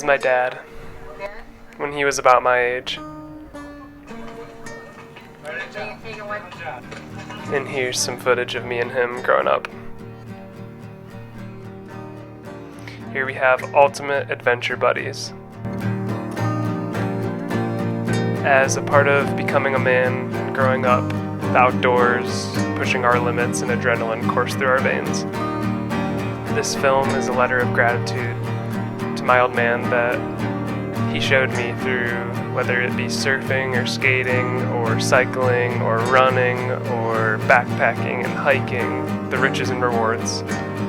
my dad when he was about my age. And here's some footage of me and him growing up. Here we have Ultimate Adventure Buddies. As a part of becoming a man and growing up, the outdoors, pushing our limits and adrenaline course through our veins. This film is a letter of gratitude to my old man that he showed me through, whether it be surfing or skating or cycling or running or backpacking and hiking. The riches and rewards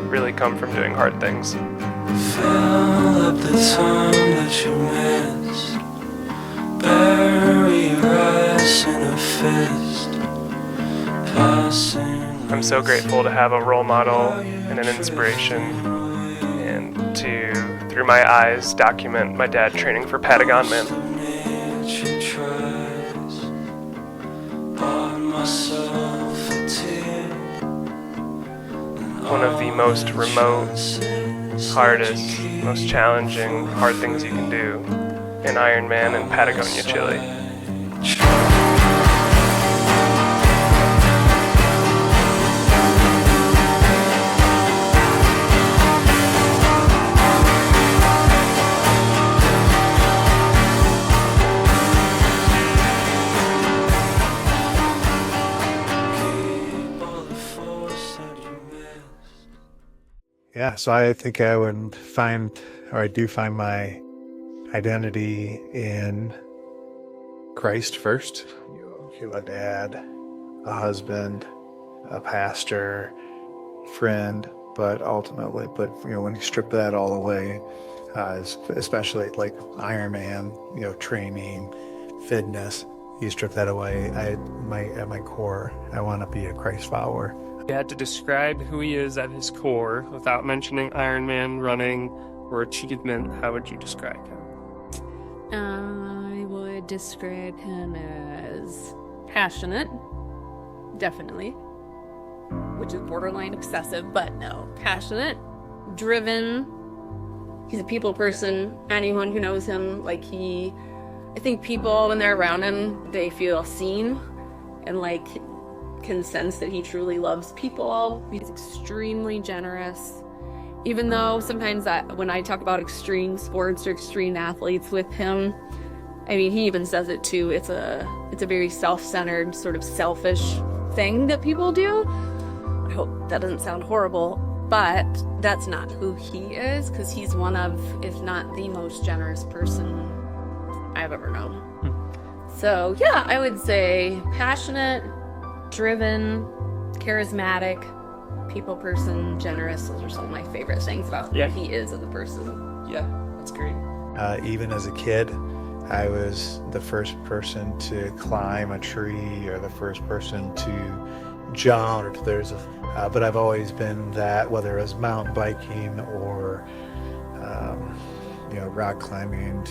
really come from doing hard things. Fill up the time that you missed. Bury your eyes in a fist. I'm so grateful to have a role model and an inspiration, and to, through my eyes, document my dad training for Patagon Man. One of the most remote, hardest, most challenging, hard things you can do in Ironman in Patagonia, Chile. Yeah, so I think I would find, or I do find my identity in Christ first. You're a dad, a husband, a pastor, friend, but ultimately, when you strip that all away, especially like Ironman, training, fitness, you strip that away. At my core, I want to be a Christ follower. If you had to describe who he is at his core without mentioning Ironman, running, or achievement, how would you describe him? I would describe him as passionate, definitely, which is borderline obsessive, but no, passionate, driven. He's a people person. Anyone who knows him, I think people, when they're around him, they feel seen and can sense that he truly loves people. He's extremely generous, even though sometimes when I talk about extreme sports or extreme athletes with him, he even says it too, it's a very self-centered, sort of selfish thing that people do. I hope that doesn't sound horrible, but that's not who he is, because he's one of, if not the most generous person I've ever known. So yeah, I would say passionate, driven, charismatic, people person, generous. Those are some of my favorite things about who he is as a person. Yeah, that's great. Even as a kid, I was the first person to climb a tree or the first person to jump. But I've always been that, whether it was mountain biking or rock climbing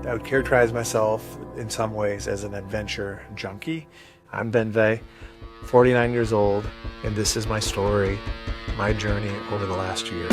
I would characterize myself in some ways as an adventure junkie. I'm Ben Vey, 49 years old, and this is my story, my journey over the last year.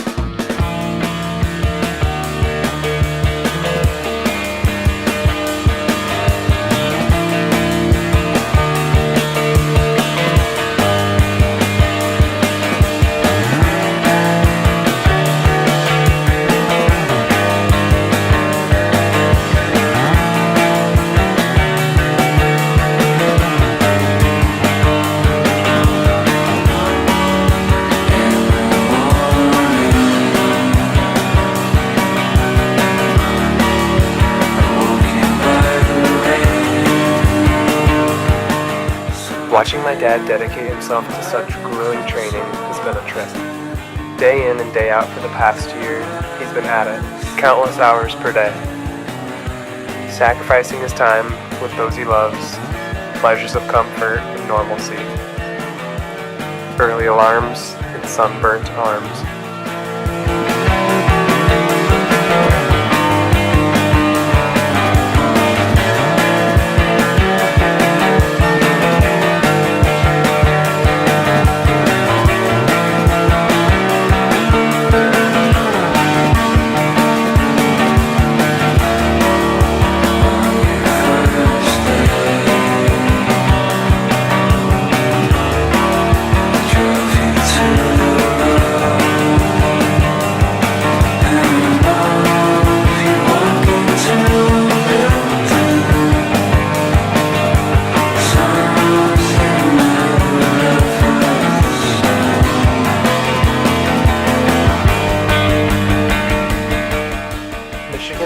Watching my dad dedicate himself to such grueling training has been a trip. Day in and day out for the past year, he's been at it, countless hours per day. Sacrificing his time with those he loves, pleasures of comfort and normalcy. Early alarms and sunburnt arms.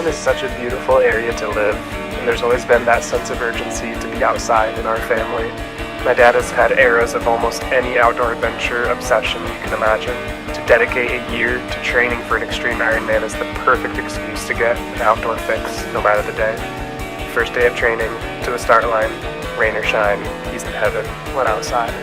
Ironman is such a beautiful area to live, and there's always been that sense of urgency to be outside in our family. My dad has had eras of almost any outdoor adventure obsession you can imagine. To dedicate a year to training for an extreme Ironman is the perfect excuse to get an outdoor fix, no matter the day. First day of training, to the start line, rain or shine, he's in heaven when outside.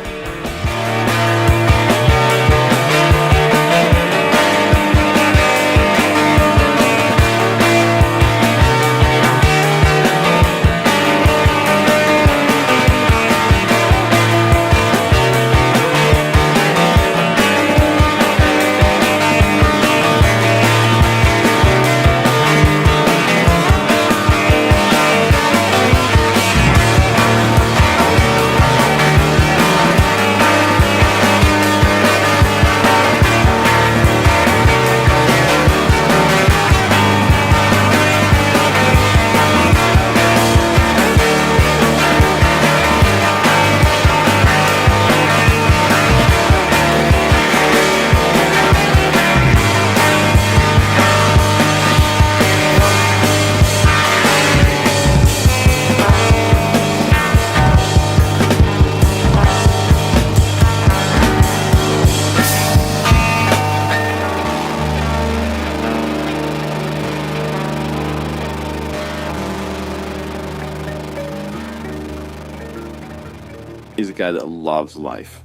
He's a guy that loves life,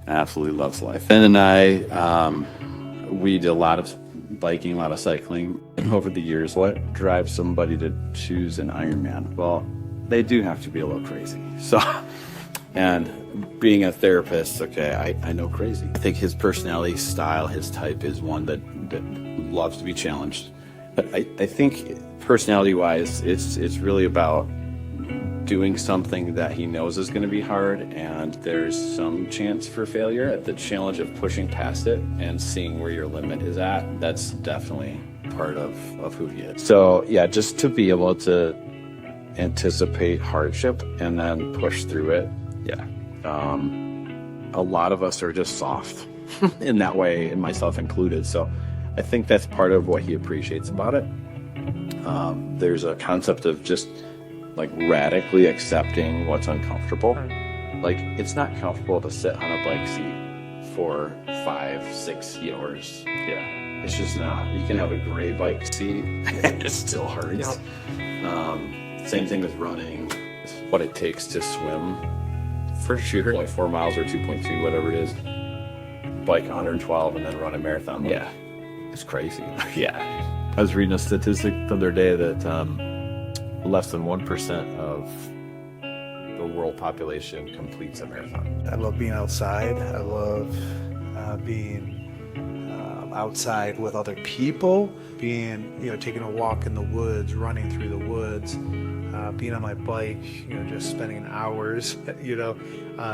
absolutely loves life. Ben and I, we did a lot of biking, a lot of cycling over the years. What drives somebody to choose an Ironman? Well, they do have to be a little crazy. So, and being a therapist, okay, I know crazy. I think his personality style, his type is one that loves to be challenged. But I think personality-wise, it's really about doing something that he knows is going to be hard and there's some chance for failure. The challenge of pushing past it and seeing where your limit is at, that's definitely part of who he is. So yeah, just to be able to anticipate hardship and then push through it. Yeah. A lot of us are just soft in that way, and myself included. So I think that's part of what he appreciates about it. There's a concept of just like radically accepting what's uncomfortable. Like, it's not comfortable to sit on a bike seat for 5-6 hours. Yeah, it's just not. You can have a great bike seat and it still hurts. Yep. Same thing with running. It's what it takes to swim for sure, like 4 miles or 2.2, whatever it is, bike 112 and then run a marathon. Yeah, it's crazy. Yeah. I was reading a statistic the other day that less than 1% of the world population completes a marathon. I love being outside. I love being outside with other people, being, taking a walk in the woods, running through the woods, being on my bike, just spending hours,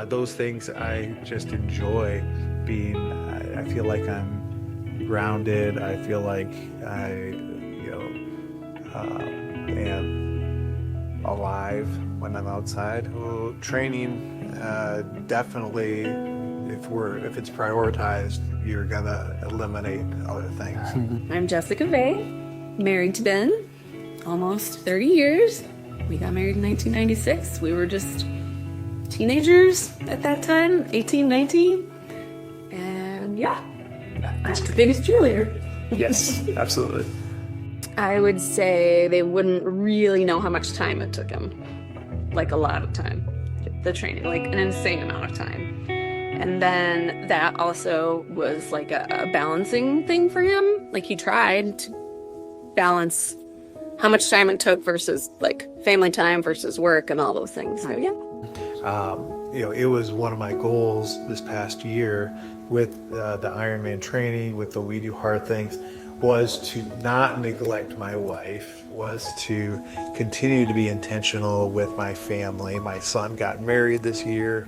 those things I just enjoy being. I feel like I'm grounded. I feel like I, am alive when I'm outside. Well, training, definitely, if it's prioritized, you're gonna eliminate other things. I'm Jessica Vey, married to Ben, almost 30 years. We got married in 1996. We were just teenagers at that time, 18, 19. And yeah, I'm the biggest cheerleader. Yes, absolutely. I would say they wouldn't really know how much time it took him. Like a lot of time. The training, like an insane amount of time. And then that also was like a balancing thing for him. Like he tried to balance how much time it took versus like family time versus work and all those things. So yeah. It was one of my goals this past year with the Ironman training, with the We Do Hard Things, was to not neglect my wife, was to continue to be intentional with my family. My son got married this year.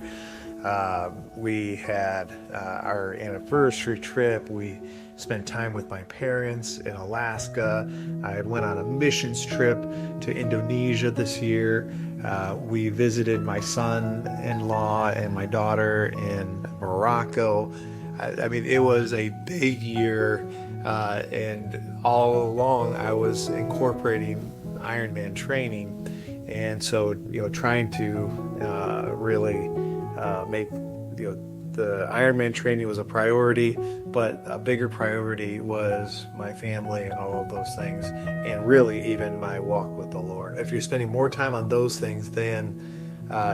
We had our anniversary trip. We spent time with my parents in Alaska. I went on a missions trip to Indonesia this year. We visited my son-in-law and my daughter in Morocco. I mean, it was a big year And all along I was incorporating Ironman training. And so, trying to really make, the Ironman training was a priority, but a bigger priority was my family and all of those things, and really even my walk with the Lord. If you're spending more time on those things than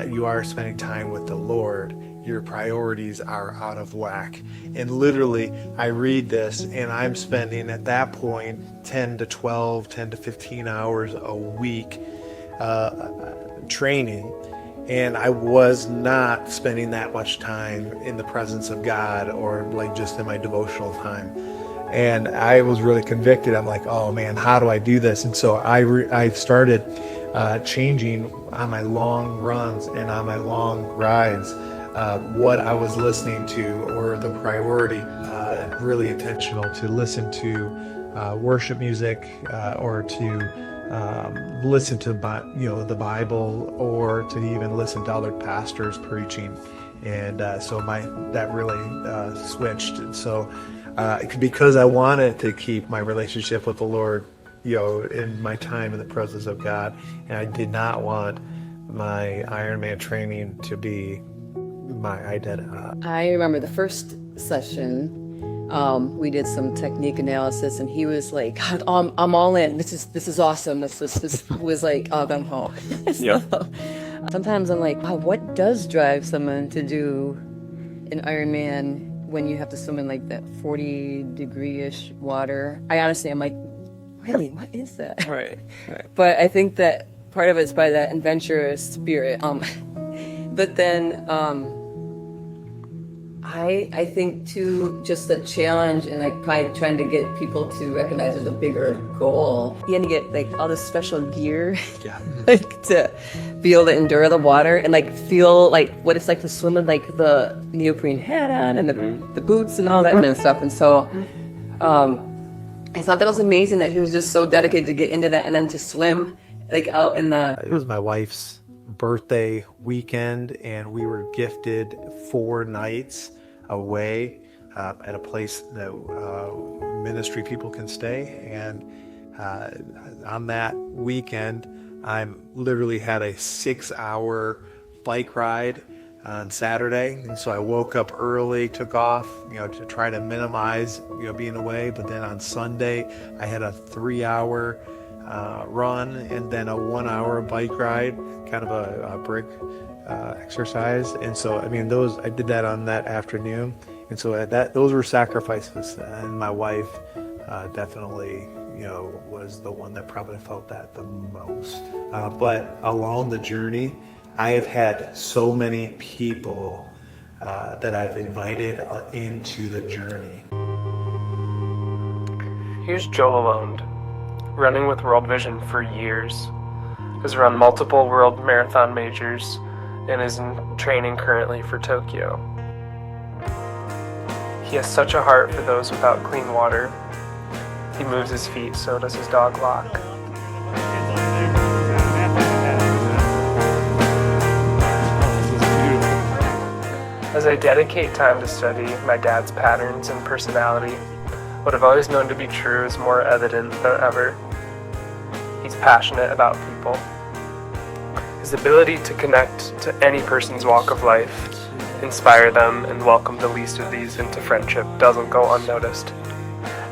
you are spending time with the Lord, your priorities are out of whack. And literally, I read this and I'm spending at that point 10 to 15 hours a week training. And I was not spending that much time in the presence of God or like just in my devotional time. And I was really convicted. I'm like, oh man, how do I do this? And so I started changing on my long runs and on my long rides what I was listening to, or the priority, really intentional to listen to worship music or to listen to the Bible, or to even listen to other pastors preaching. And so that really switched. And so because I wanted to keep my relationship with the Lord, in my time in the presence of God, and I did not want my Ironman training to be my identity. I remember the first session, we did some technique analysis, and he was like, God, I'm all in. This is awesome. This was like, I'm home. Yeah. Sometimes I'm like, wow, what does drive someone to do an Ironman when you have to swim in like that 40-degree-ish water? I'm like, really, what is that? Right. But I think that part of it's by that adventurous spirit. But then I think too, just the challenge and like probably trying to get people to recognize there's a bigger goal. You had to get like all this special gear, like to be able to endure the water and like feel like what it's like to swim with like the neoprene hat on and the boots and all that kind of stuff. And so I thought that was amazing that he was just so dedicated to get into that and then to swim like out in the... It was my wife's birthday weekend, and we were gifted 4 nights away at a place that ministry people can stay. And on that weekend, I literally had a 6-hour bike ride on Saturday, and so I woke up early, took off, to try to minimize, being away. But then on Sunday, I had a 3-hour run and then a 1-hour bike ride, kind of a brick exercise. And so, I did that on that afternoon. And so those were sacrifices. And my wife definitely, was the one that probably felt that the most. But along the journey, I have had so many people that I've invited into the journey. Here's Joel Alond, running with World Vision for years, has run multiple world marathon majors, and is in training currently for Tokyo. He has such a heart for those without clean water. He moves his feet, so does his dog Locke. As I dedicate time to study my dad's patterns and personality, what I've always known to be true is more evident than ever. He's passionate about people. His ability to connect to any person's walk of life, inspire them, and welcome the least of these into friendship doesn't go unnoticed.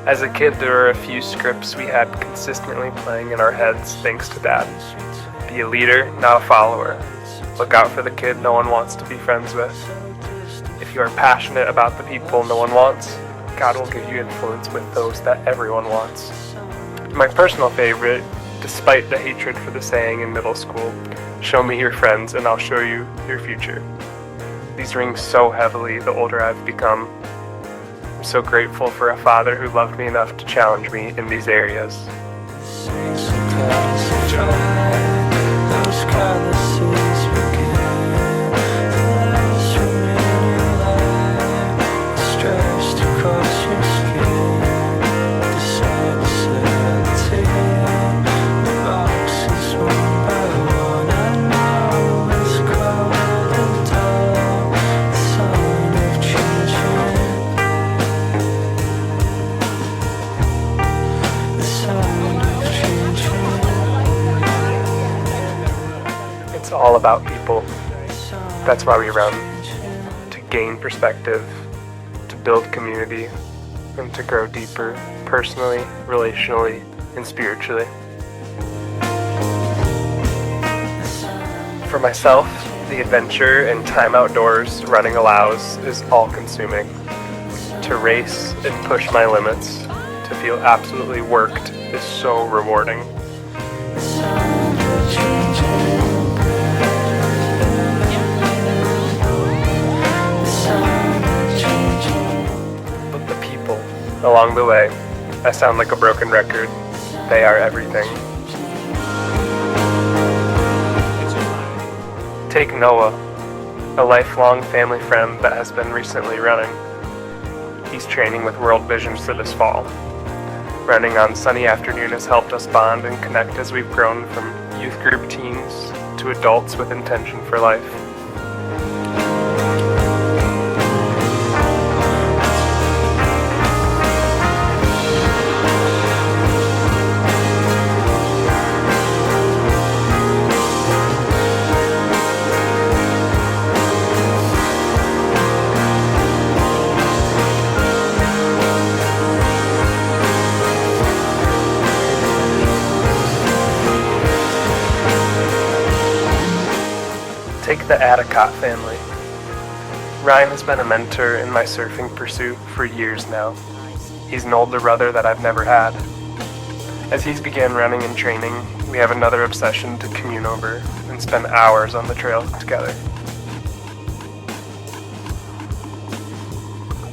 As a kid, there were a few scripts we had consistently playing in our heads thanks to Dad. Be a leader, not a follower. Look out for the kid no one wants to be friends with. If you are passionate about the people no one wants, God will give you influence with those that everyone wants. My personal favorite, despite the hatred for the saying in middle school, show me your friends and I'll show you your future. These ring so heavily the older I've become. I'm so grateful for a father who loved me enough to challenge me in these areas. all about people. That's why we run. To gain perspective, to build community, and to grow deeper personally, relationally, and spiritually. For myself, the adventure and time outdoors running allows is all-consuming. To race and push my limits, to feel absolutely worked is so rewarding. But the people along the way, I sound like a broken record. They are everything. Take Noah, a lifelong family friend that has been recently running. He's training with World Vision for this fall. Running on sunny afternoon has helped us bond and connect as we've grown from youth group teens to adults with intention for life. Take the Atticott family. Ryan has been a mentor in my surfing pursuit for years now. He's an older brother that I've never had. As he's began running and training, we have another obsession to commune over and spend hours on the trail together.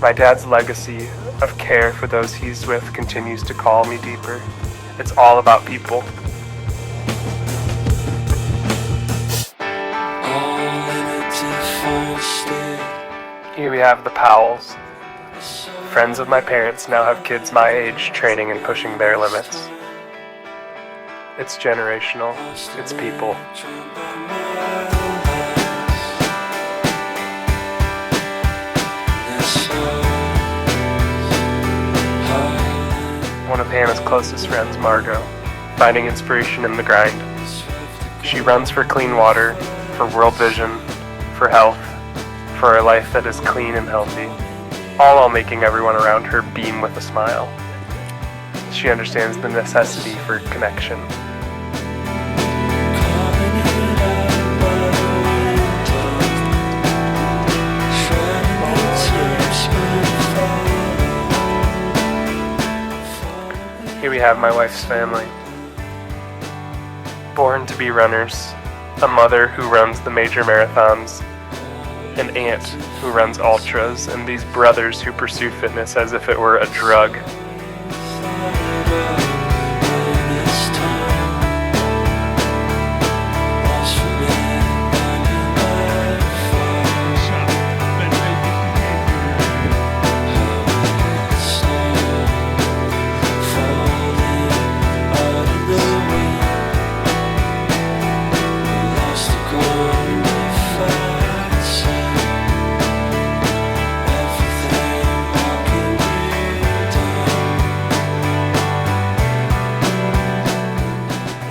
My dad's legacy of care for those he's with continues to call me deeper. It's all about people. Here we have the Powells. Friends of my parents now have kids my age training and pushing their limits. It's generational. It's people. One of Hannah's closest friends, Margot, finding inspiration in the grind. She runs for clean water, for World Vision, for health, for a life that is clean and healthy, all while making everyone around her beam with a smile. She understands the necessity for connection. Here we have my wife's family. Born to be runners, a mother who runs the major marathons, an aunt who runs ultras, and these brothers who pursue fitness as if it were a drug.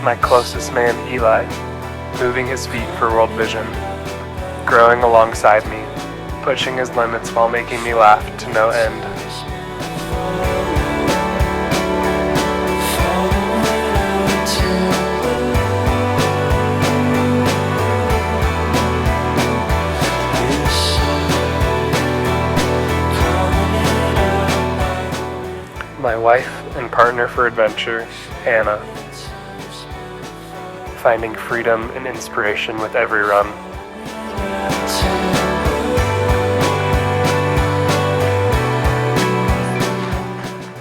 My closest man, Eli, moving his feet for World Vision, growing alongside me, pushing his limits while making me laugh to no end. My wife and partner for adventure, Hannah, finding freedom and inspiration with every run.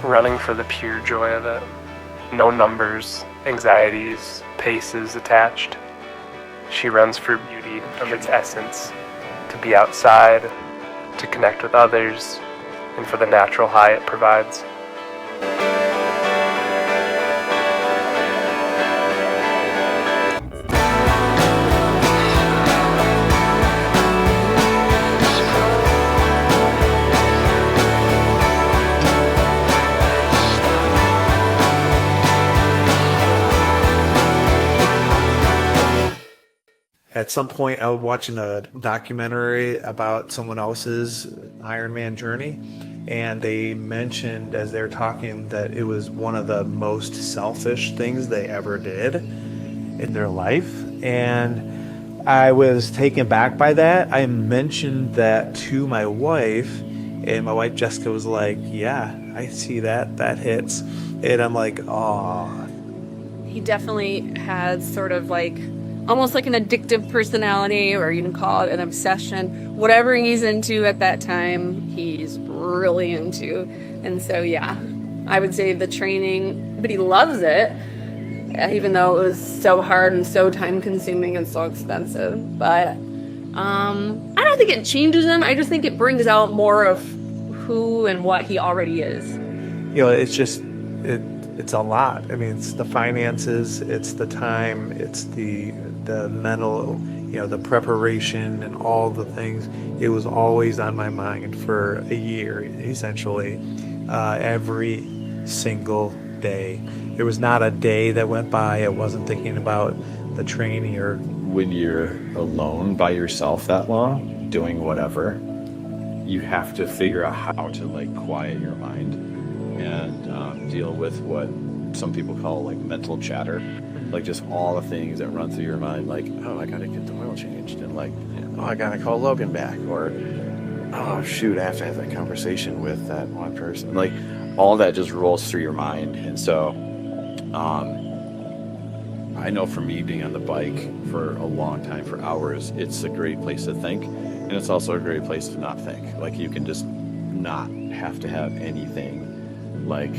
Running for the pure joy of it. No numbers, anxieties, paces attached. She runs for beauty of its essence, to be outside, to connect with others, and for the natural high it provides. at some point I was watching a documentary about someone else's Ironman journey, and they mentioned as they were talking that it was one of the most selfish things they ever did in their life. And I was taken back by that. I mentioned that to my wife, and my wife Jessica was like, yeah, I see that. That hits. And I'm like, oh. He definitely has sort of like almost like an addictive personality, or you can call it an obsession. Whatever he's into at that time, he's really into. And so, yeah, I would say the training, but he loves it, even though it was so hard and so time consuming and so expensive. But I don't think it changes him. I just think it brings out more of who and what he already is. You know, it's just, it's a lot. I mean, it's the finances, it's the time, it's the mental, you know, the preparation and all the things. It was always on my mind for a year, essentially, every single day. There was not a day that went by I wasn't thinking about the training. Or when you're alone by yourself that long, doing whatever, you have to figure out how to like quiet your mind and deal with what some people call like mental chatter, like just all the things that run through your mind, like, oh, I gotta get the oil changed, and like, oh, I gotta call Logan back, or oh shoot, I have to have that conversation with that one person. Like all that just rolls through your mind. And so I know for me, being on the bike for a long time, for hours, it's a great place to think, and it's also a great place to not think. Like you can just not have to have anything like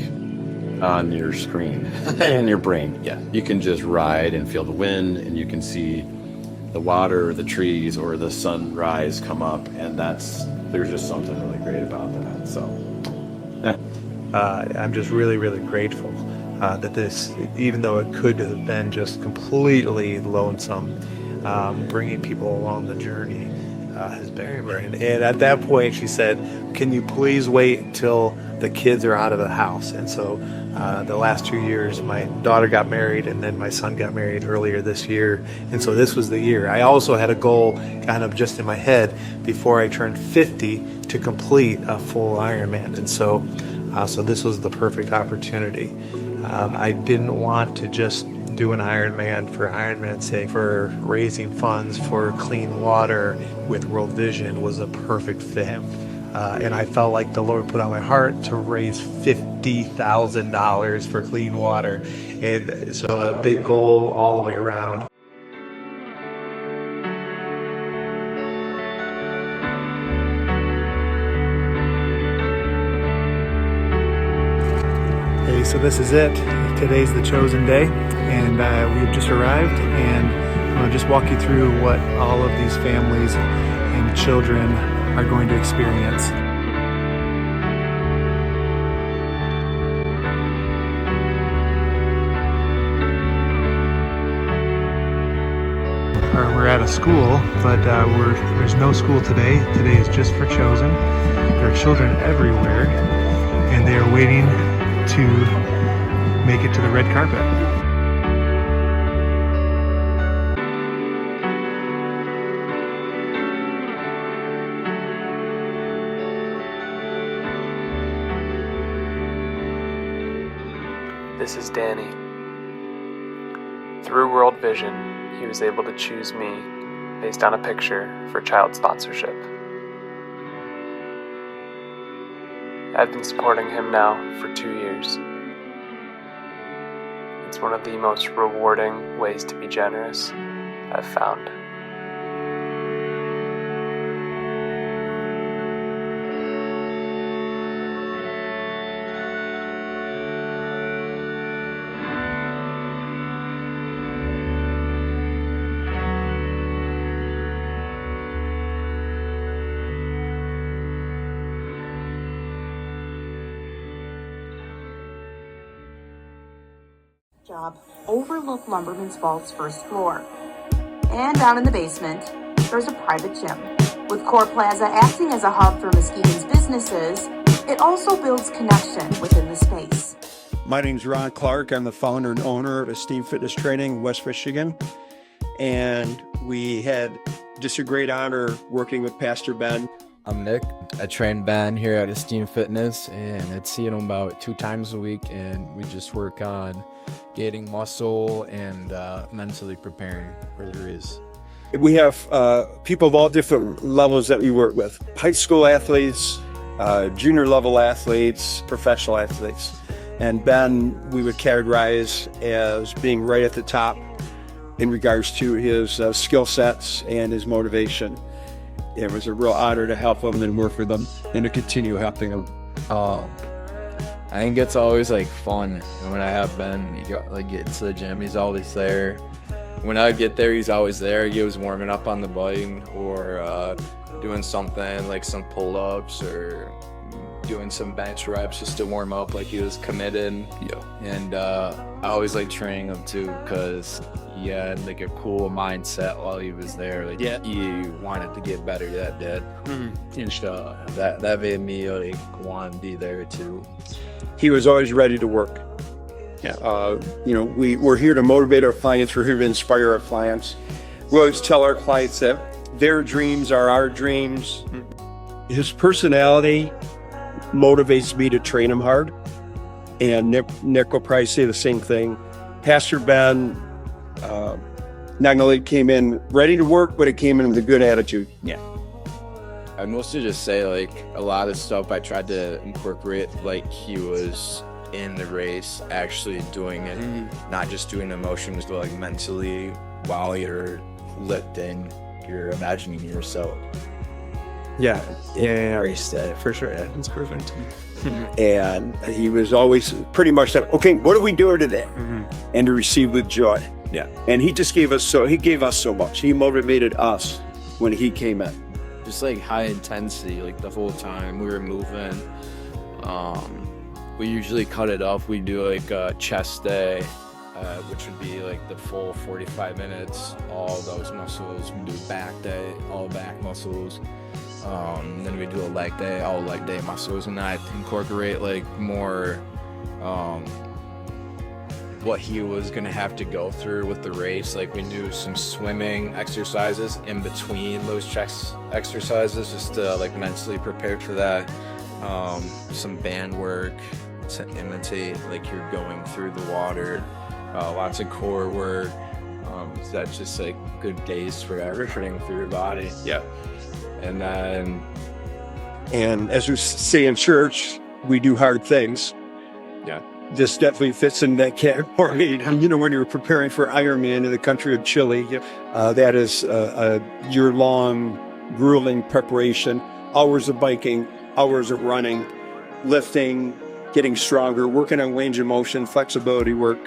on your screen in your brain. Yeah, you can just ride and feel the wind, and you can see the water, the trees, or the sunrise come up, and there's just something really great about that. So yeah. I'm just really, really grateful that this, even though it could have been just completely lonesome, bringing people along the journey has been great. And at that point, she said, "Can you please wait until the kids are out of the house?" And so the last 2 years, my daughter got married, and then my son got married earlier this year. And so this was the year. I also had a goal kind of just in my head before I turned 50 to complete a full Ironman. And so this was the perfect opportunity. I didn't want to just do an Ironman for Ironman's sake. For raising funds for clean water with World Vision was a perfect fit. And I felt like the Lord put on my heart to raise $50,000 for clean water. And so a big goal all the way around. Okay, so this is it. Today's the chosen day, and we've just arrived, and I'll just walk you through what all of these families and children are going to experience. We're at a school, but there's no school today. Today is just for Chosen. There are children everywhere, and they are waiting to make it to the red carpet. This is Danny. Through World Vision, he was able to choose me based on a picture for child sponsorship. I've been supporting him now for 2 years. It's one of the most rewarding ways to be generous I've found. Job overlook Lumberman's Vault's first floor. And down in the basement, there's a private gym. With Core Plaza acting as a hub for Muskegon's businesses, it also builds connection within the space. My name's Ron Clark. I'm the founder and owner of Esteem Fitness Training, West Michigan. and we had just a great honor working with Pastor Ben. I'm Nick. I train Ben here at Esteem Fitness, and I'd see him about 2 times a week, and we just work on gaining muscle and mentally preparing for the race. We have people of all different levels that we work with. High school athletes, junior level athletes, professional athletes. And Ben, we would categorize as being right at the top in regards to his skill sets and his motivation. It was a real honor to help him and work with him and to continue helping him. I think it's always like fun when I have Ben get to the gym. He's always there. When I get there, he's always there. He was warming up on the bike or doing something like some pull-ups or doing some bench reps just to warm up. Like, he was committed. Yeah. And I always like training him too, because he had like a cool mindset while he was there. Like, he wanted to get better. That did. And that made me like want to be there too. He was always ready to work. Yeah. We're here to motivate our clients. We're here to inspire our clients. We always tell our clients that their dreams are our dreams. His personality motivates me to train him hard. And Nick will probably say the same thing. Pastor Ben not only came in ready to work, but it came in with a good attitude. Yeah. I'd mostly just say like a lot of stuff I tried to incorporate, like he was in the race actually doing it, not just doing the motions, but like mentally while you're lifting, you're imagining yourself. Yeah, For sure. Yeah, that's perfect. and he was always pretty much like, okay, what are we doing today? And to receive with joy. Yeah. And he just gave us so much. He motivated us when he came in. Just like high intensity, like the whole time we were moving. We usually cut it off. We do like a chest day, which would be like the full 45 minutes, all those muscles. We do back day, all back muscles. Then we do a leg day, all leg day muscles, and I incorporate like more what he was gonna have to go through with the race. Like, we do some swimming exercises in between those chest exercises just to like mentally prepare for that. Some band work to imitate like you're going through the water. Lots of core work. So that's just like good days for everything through your body. Yeah. And then, And as we say in church, we do hard things. Yeah. This definitely fits in that category. And, when you're preparing for Ironman in the country of Chile, that is a year-long, grueling preparation. Hours of biking, hours of running, lifting, getting stronger, working on range of motion, flexibility work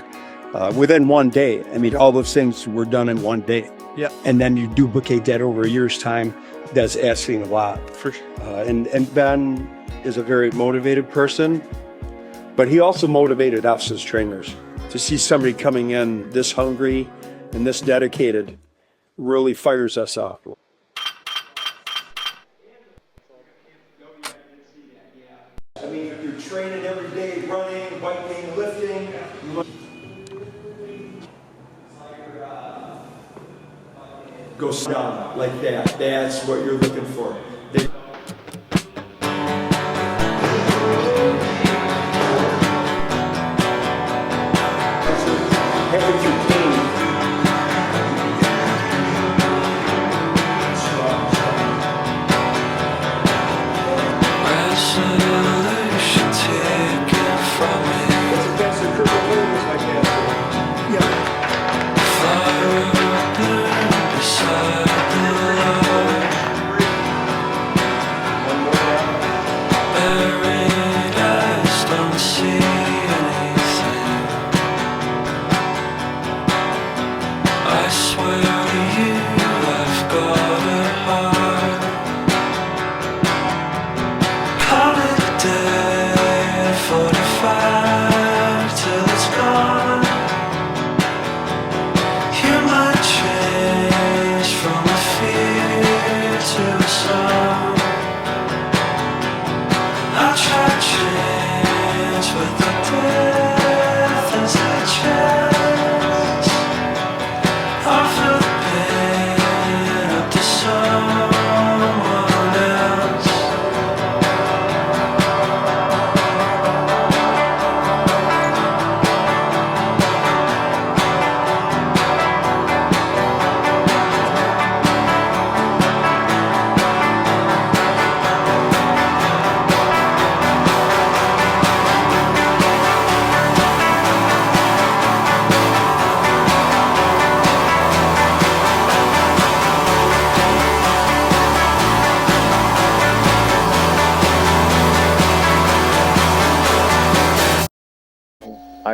within one day. I mean, all those things were done in one day. Yeah. And then you duplicate that over a year's time. That's asking a lot. For sure. And Ben is a very motivated person, but he also motivated us as trainers. To see somebody coming in this hungry and this dedicated really fires us up. I mean, if you're training every day, running, biking, lifting. Go down like that. That's what you're looking for. Resolution taken from me. Fire will burn beside the light.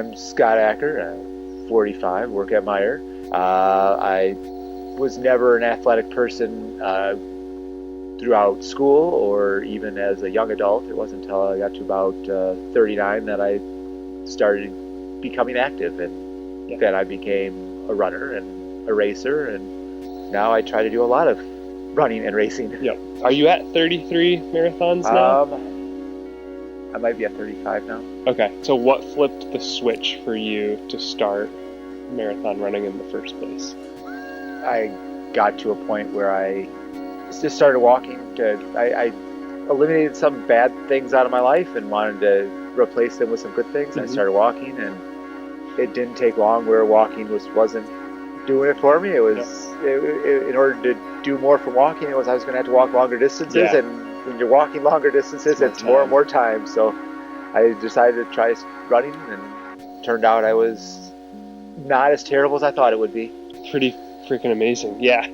I'm Scott Acker, 45, work at Meyer. I was never an athletic person throughout school or even as a young adult. It wasn't until I got to about 39 that I started becoming active, and then I became a runner and a racer, and now I try to do a lot of running and racing. Yep. Are you at 33 marathons now? I might be at 35 now. Okay, so what flipped the switch for you to start marathon running in the first place? I got to a point where I just started walking. I eliminated some bad things out of my life and wanted to replace them with some good things. I started walking, and it didn't take long where walking wasn't doing it for me. It was in order to do more from walking, I was going to have to walk longer distances, and when you're walking longer distances, it's more and more time. So I decided to try running, and turned out I was not as terrible as I thought it would be. Pretty freaking amazing. Yeah.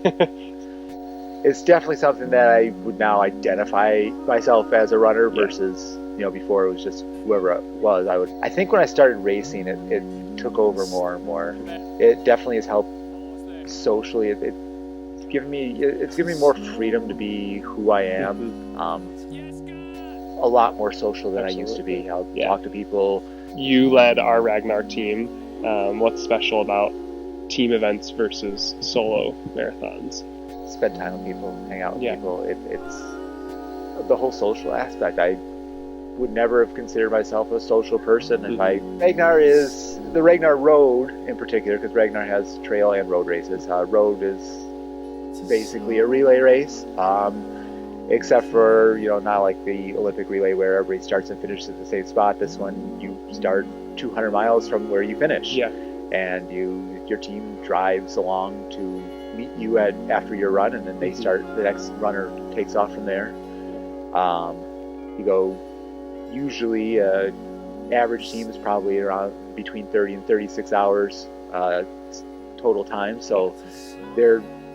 It's definitely something that I would now identify myself as a runner versus, before it was just whoever it was. I think when I started racing, it took over more and more. It definitely has helped socially. It's given me more freedom to be who I am. A lot more social than I used to be. I'll talk to people. You led our Ragnar team. What's special about team events versus solo marathons? Spend time with people, hang out with people. It's the whole social aspect. I would never have considered myself a social person. And Ragnar is the Ragnar Road in particular, because Ragnar has trail and road races. Road is basically a relay race, except for not like the Olympic relay where everybody starts and finishes at the same spot. This one, you start 200 miles from where you finish, and your team drives along to meet you after your run, and then they start. The next runner takes off from there. You go. Usually, average team is probably around between 30 and 36 hours total time. So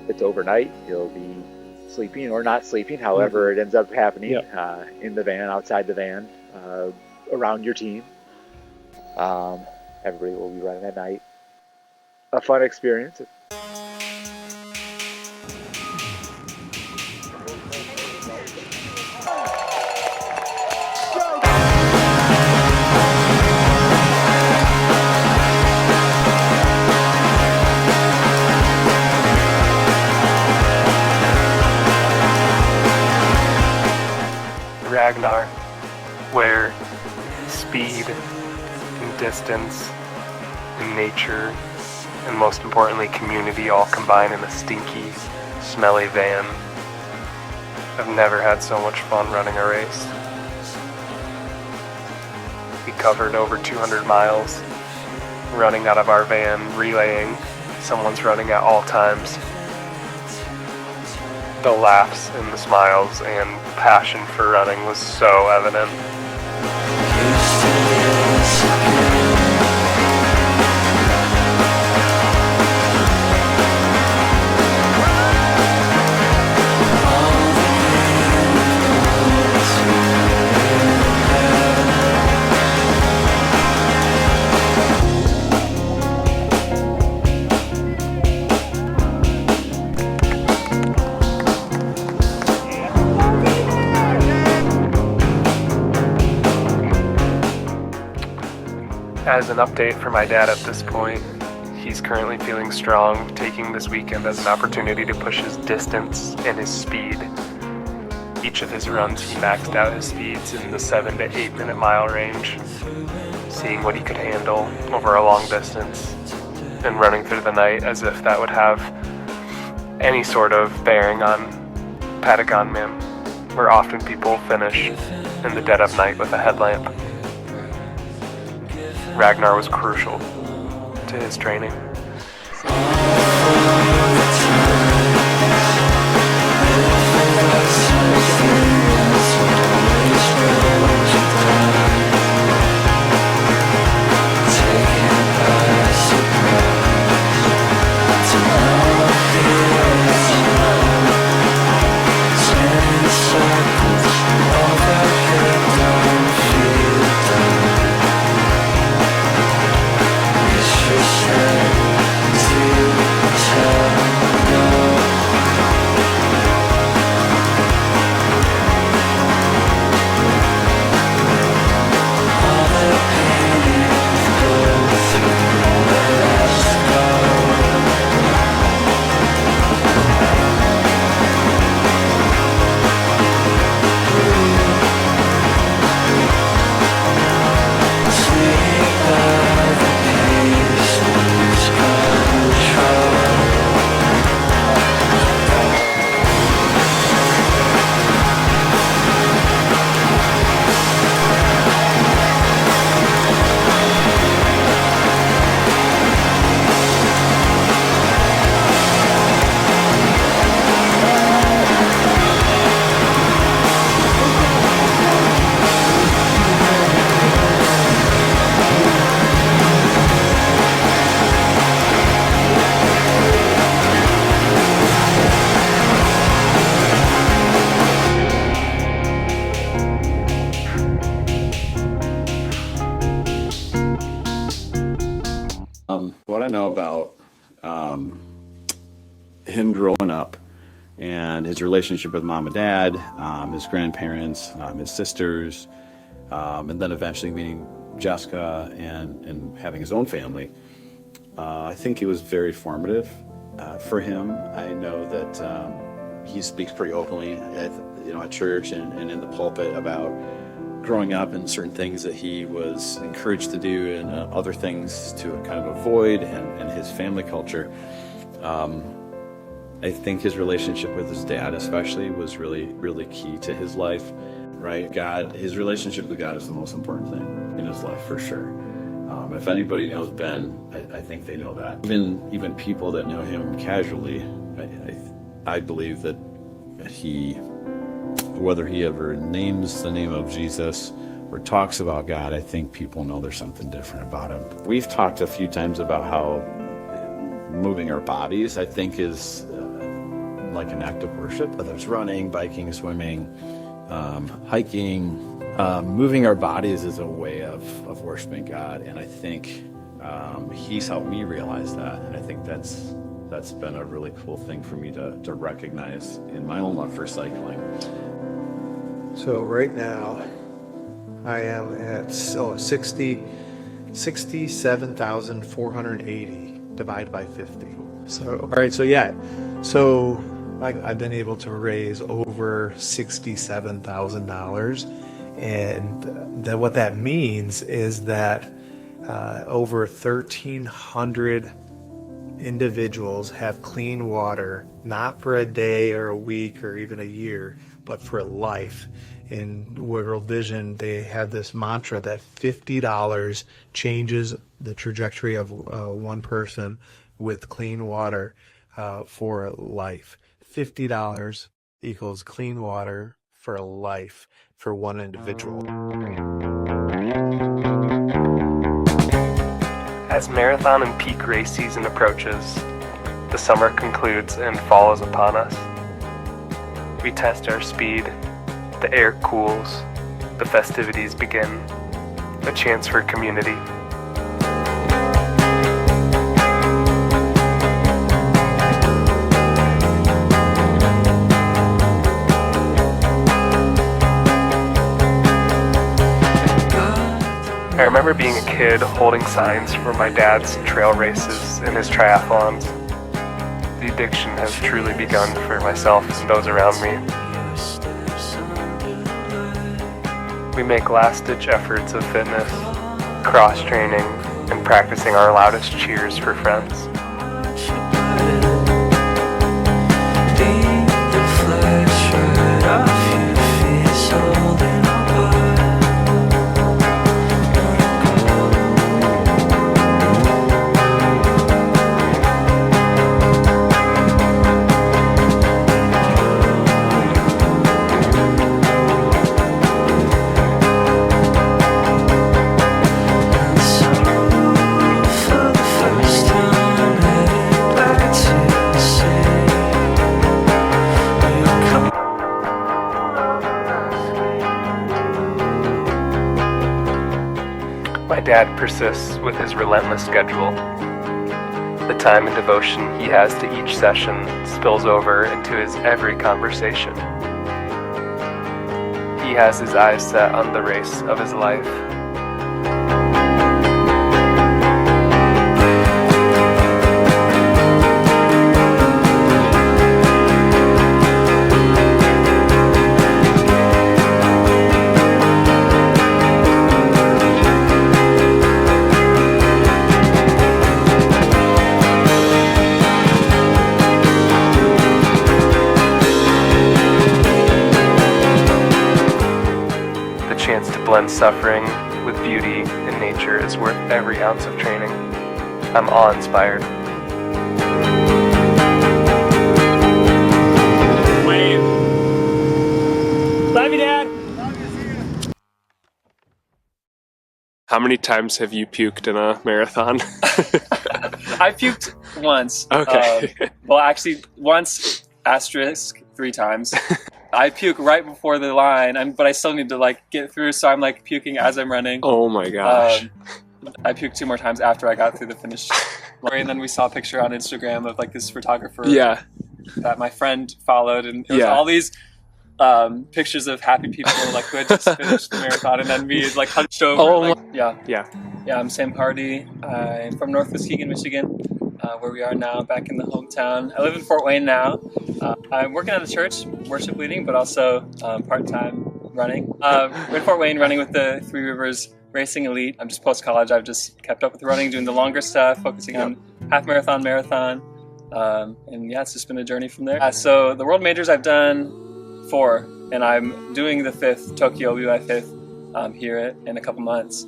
it's overnight. You'll be sleeping or not sleeping, however it ends up happening, in the van, outside the van, around your team. Everybody will be running at night. A fun experience. Ragnar, where speed and distance and nature and most importantly community all combine in a stinky, smelly van. I've never had so much fun running a race. We covered over 200 miles running out of our van, relaying. Someone's running at all times. The laughs and the smiles and passion for running was so evident. As an update for my dad at this point, he's currently feeling strong, taking this weekend as an opportunity to push his distance and his speed. Each of his runs, he maxed out his speeds in the 7 to 8 minute mile range, seeing what he could handle over a long distance, and running through the night as if that would have any sort of bearing on Patagon, where often people finish in the dead of night with a headlamp. Ragnar was crucial to his training. him growing up and his relationship with mom and dad, his grandparents, his sisters, and then eventually meeting Jessica and having his own family. I think it was very formative for him. I know that he speaks pretty openly at church and in the pulpit about growing up and certain things that he was encouraged to do and other things to kind of avoid, and his family culture. I think his relationship with his dad especially was really, really key to his life, right? His relationship with God is the most important thing in his life, for sure. If anybody knows Ben, I think they know that. Even people that know him casually, I believe that whether he ever names the name of Jesus or talks about God, I think people know there's something different about him. We've talked a few times about how moving our bodies, I think, is like an act of worship, whether it's running, biking, swimming, hiking. Moving our bodies is a way of worshiping God, and I think he's helped me realize that, and I think that's been a really cool thing for me to recognize in my own love for cycling. So right now, I am at 67,480 divided by 50. So, all right, so yeah. So I've been able to raise over $67,000. And what that means is that over 1,300 individuals have clean water, not for a day or a week or even a year, but for life. In World Vision, they have this mantra that $50 changes the trajectory of one person with clean water for life. $50 equals clean water for life for one individual. As marathon and peak race season approaches, the summer concludes and fall is upon us. We test our speed, the air cools, the festivities begin, a chance for community. I remember being a kid holding signs for my dad's trail races and his triathlons. The addiction has truly begun for myself and those around me. We make last-ditch efforts of fitness, cross-training, and practicing our loudest cheers for friends. My dad persists with his relentless schedule. The time and devotion he has to each session spills over into his every conversation. He has his eyes set on the race of his life. Blend suffering with beauty in nature is worth every ounce of training. I'm awe-inspired. Wave. Love you, Dad. How many times have you puked in a marathon? I puked once. Okay. Well, actually, once, asterisk, 3 times. I puke right before the line, but I still need to get through, so I'm puking as I'm running. Oh my gosh. I puked 2 more times after I got through the finish. And then we saw a picture on Instagram of like this photographer Yeah. that my friend followed, and it was Yeah. all these pictures of happy people like who had just finished the marathon, and then me like hunched over. Oh, like, yeah. Yeah, I'm Sam Hardy. I'm from North Muskegon, Michigan, where we are now, back in the hometown. I live in Fort Wayne now. I'm working at a church, worship leading, but also part-time running. We're in Fort Wayne running with the Three Rivers Racing Elite. I'm just post-college. I've just kept up with the running, doing the longer stuff, focusing on half marathon, marathon. And yeah, it's just been a journey from there. So the world majors I've done 4, and I'm doing the 5th, Tokyo, will be my 5th here in a couple months.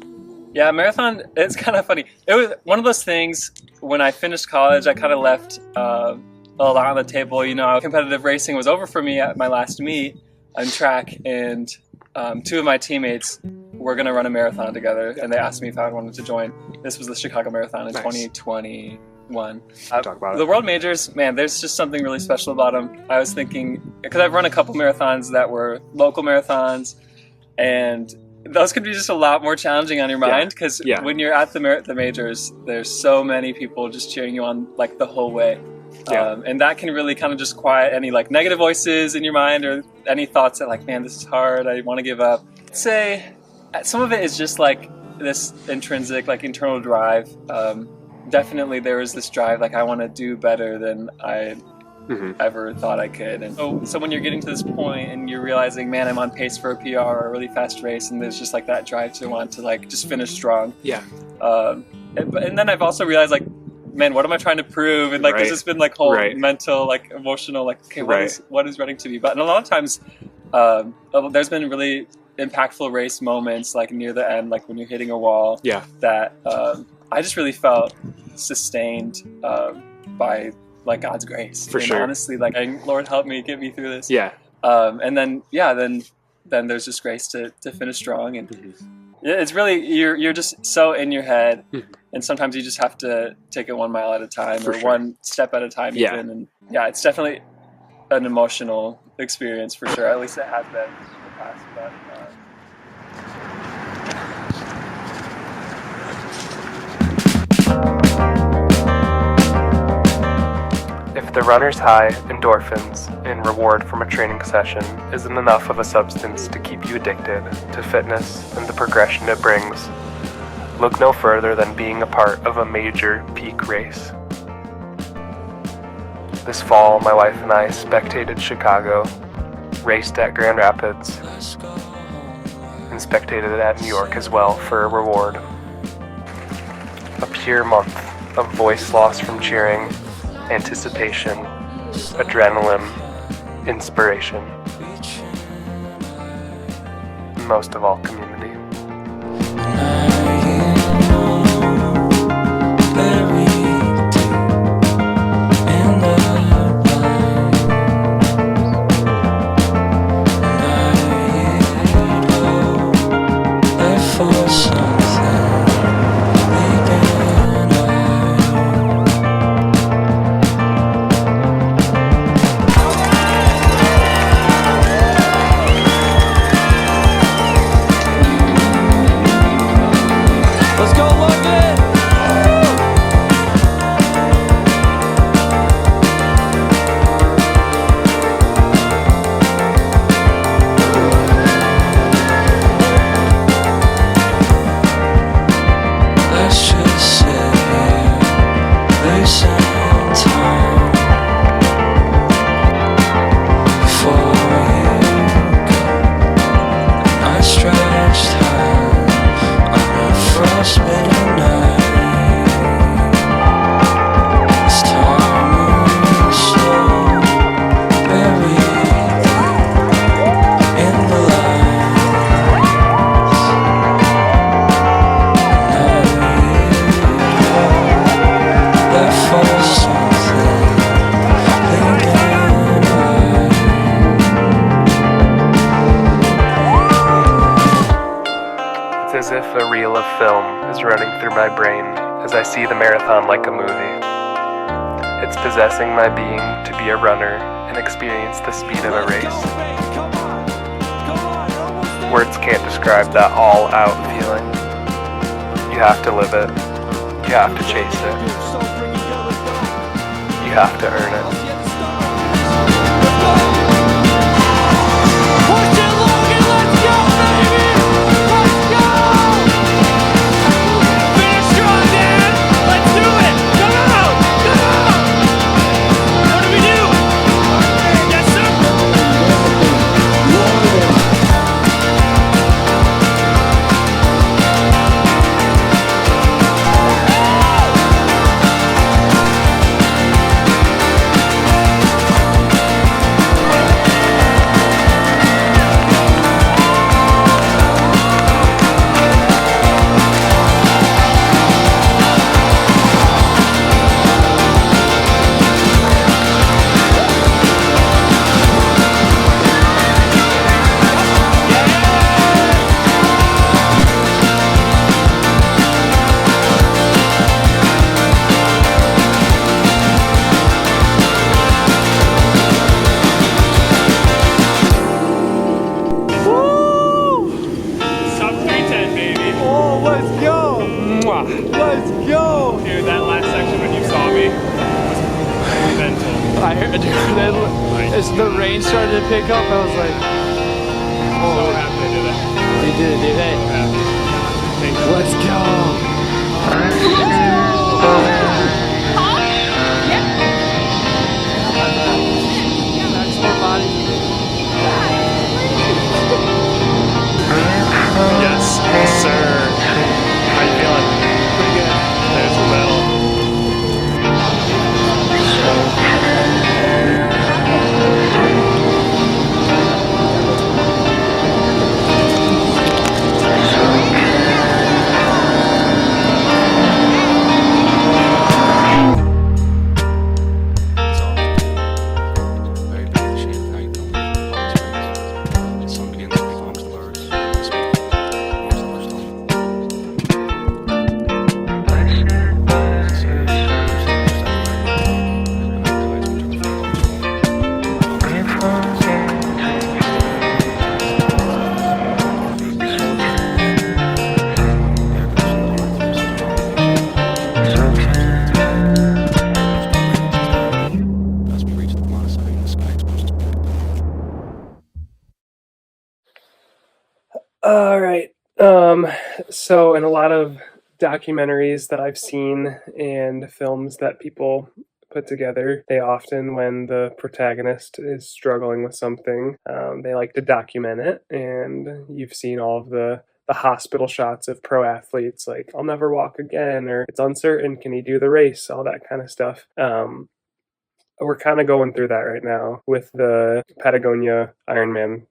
Yeah, marathon, it's kind of funny. It was one of those things, when I finished college, I kind of left a lot on the table. You know, competitive racing was over for me at my last meet on track, and 2 of my teammates were going to run a marathon together, and they asked me if I wanted to join. This was the Chicago Marathon in 2021. Talk about The World Majors, man, there's just something really special about them. I was thinking, because I've run a couple marathons that were local marathons, and those could be just a lot more challenging on your mind, because when you're at the majors, there's so many people just cheering you on like the whole way. And that can really kind of just quiet any like negative voices in your mind, or any thoughts that like, man, this is hard, I want to give up. I'd say some of it is just like this intrinsic, like internal drive. Definitely there was this drive, like I want to do better than I ever thought I could. And so when you're getting to this point and you're realizing, man, I'm on pace for a PR or a really fast race, and there's just like that drive to want to like just finish strong. And then I've also realized, like, man, what am I trying to prove? And like there's just been like whole mental, like emotional, like, okay, what is running to me? But and a lot of times there's been really impactful race moments, like near the end, like when you're hitting a wall, that I just really felt sustained by like God's grace. For sure. Honestly, like, Lord, help me, get me through this. And then there's just grace to finish strong. And it's really, you're just so in your head, and sometimes you just have to take it 1 mile at a time, or one step at a time even. And it's definitely an emotional experience for sure. At least it has been in the past. But if the runner's high endorphins in reward from a training session isn't enough of a substance to keep you addicted to fitness and the progression it brings, look no further than being a part of a major peak race. This fall, my wife and I spectated Chicago, raced at Grand Rapids, and spectated at New York as well for a reward. A pure month of voice loss from cheering, anticipation, adrenaline, inspiration, and most of all, community. As if a reel of film is running through my brain as I see the marathon like a movie. It's possessing my being to be a runner and experience the speed of a race. Words can't describe that all-out feeling. You have to live it. You have to chase it. have to earn it. As the rain started to pick up, I was like, oh, so happy I did it. You did it, dude. Hey. Yeah. Let's go. That's more body. Yes, sir. How you feeling? Pretty good. There's the medal. All right. So in a lot of documentaries that I've seen and films that people put together, they often, when the protagonist is struggling with something, they like to document it. And you've seen all of the hospital shots of pro athletes, like, I'll never walk again, or it's uncertain, can he do the race, all that kind of stuff. We're kind of going through that right now with the Patagonia Ironman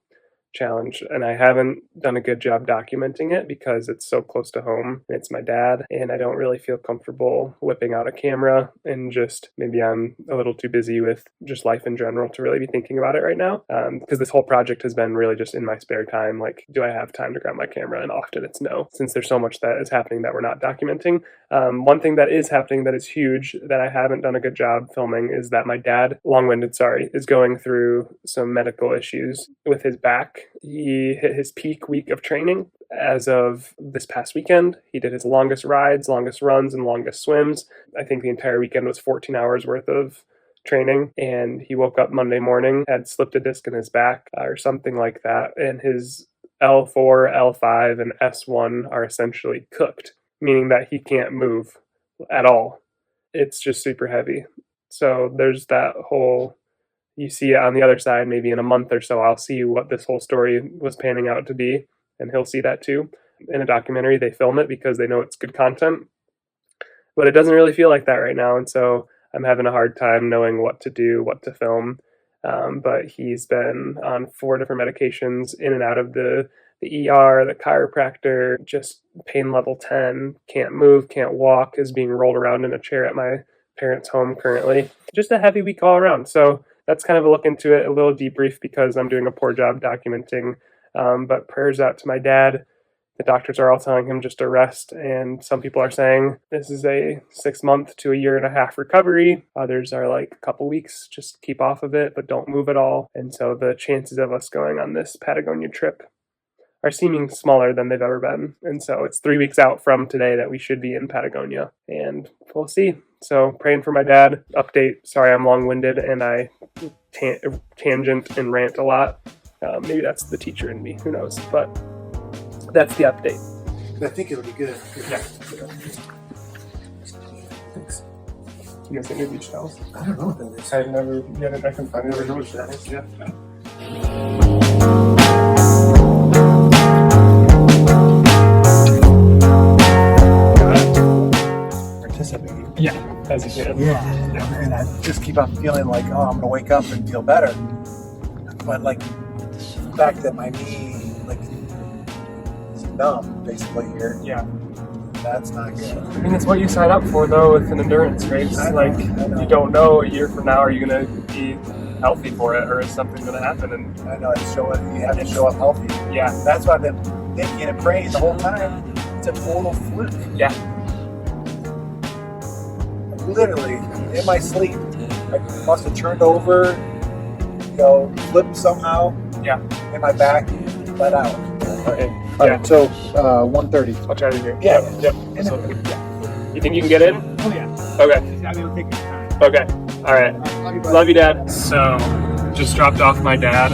challenge, and I haven't done a good job documenting it because it's so close to home. It's my dad, and I don't really feel comfortable whipping out a camera, and just maybe I'm a little too busy with just life in general to really be thinking about it right now, because this whole project has been really just in my spare time, like, do I have time to grab my camera? And often it's no, since there's so much that is happening that we're not documenting. One thing that is happening that is huge that I haven't done a good job filming is that my dad, is going through some medical issues with his back. He hit his peak week of training as of this past weekend. He did his longest rides, longest runs, and longest swims. I think the entire weekend was 14 hours worth of training, and he woke up Monday morning, had slipped a disc in his back or something like that, and his L4, L5, and S1 are essentially cooked, meaning that he can't move at all. It's just super heavy. So there's that whole, you see it on the other side, maybe in a month or so, I'll see what this whole story was panning out to be, and he'll see that too. In a documentary, they film it because they know it's good content, but it doesn't really feel like that right now, and so I'm having a hard time knowing what to do, what to film. But he's been on 4 different medications, in and out of the ER, the chiropractor, just pain level 10, can't move, can't walk, is being rolled around in a chair at my parents' home currently. Just a heavy week all around. So that's kind of a look into it, a little debrief because I'm doing a poor job documenting. But prayers out to my dad. The doctors are all telling him just to rest, and some people are saying this is a 6-month to a 1.5 year recovery. Others are like a couple weeks, just keep off of it, but don't move at all. And so the chances of us going on this Patagonia trip are seeming smaller than they've ever been. And so it's 3 weeks out from today that we should be in Patagonia, and we'll see. So praying for my dad. Update. Sorry, I'm long-winded and I tangent and rant a lot. Maybe that's the teacher in me. Who knows? But that's the update. I think it'll be good. Yeah. Thanks. You guys get new beach towels? I don't know what that is. I've never. Yeah, I can find never know what that is. Yeah. Participating. Yeah, as you can. Yeah, and I just keep on feeling like, oh, I'm gonna wake up and feel better. But like the fact that my knee like is numb basically here. Yeah. That's not good. I mean, it's what you sign up for though with an endurance race. Like you don't know a year from now are you gonna be healthy for it, or is something gonna happen? And I know you have to show up healthy. Yeah. That's what I've been thinking and praying the whole time. It's a total fluke. Yeah. Literally in my sleep, I must have turned over, flipped somehow. Yeah. And my back let out. Okay. All right, so 1:30. I'll try to do. Yeah. Yep. So, you think you can get in? Oh yeah. Okay. I mean, it'll take time. Okay. All right. Love you, Dad. So, just dropped off my dad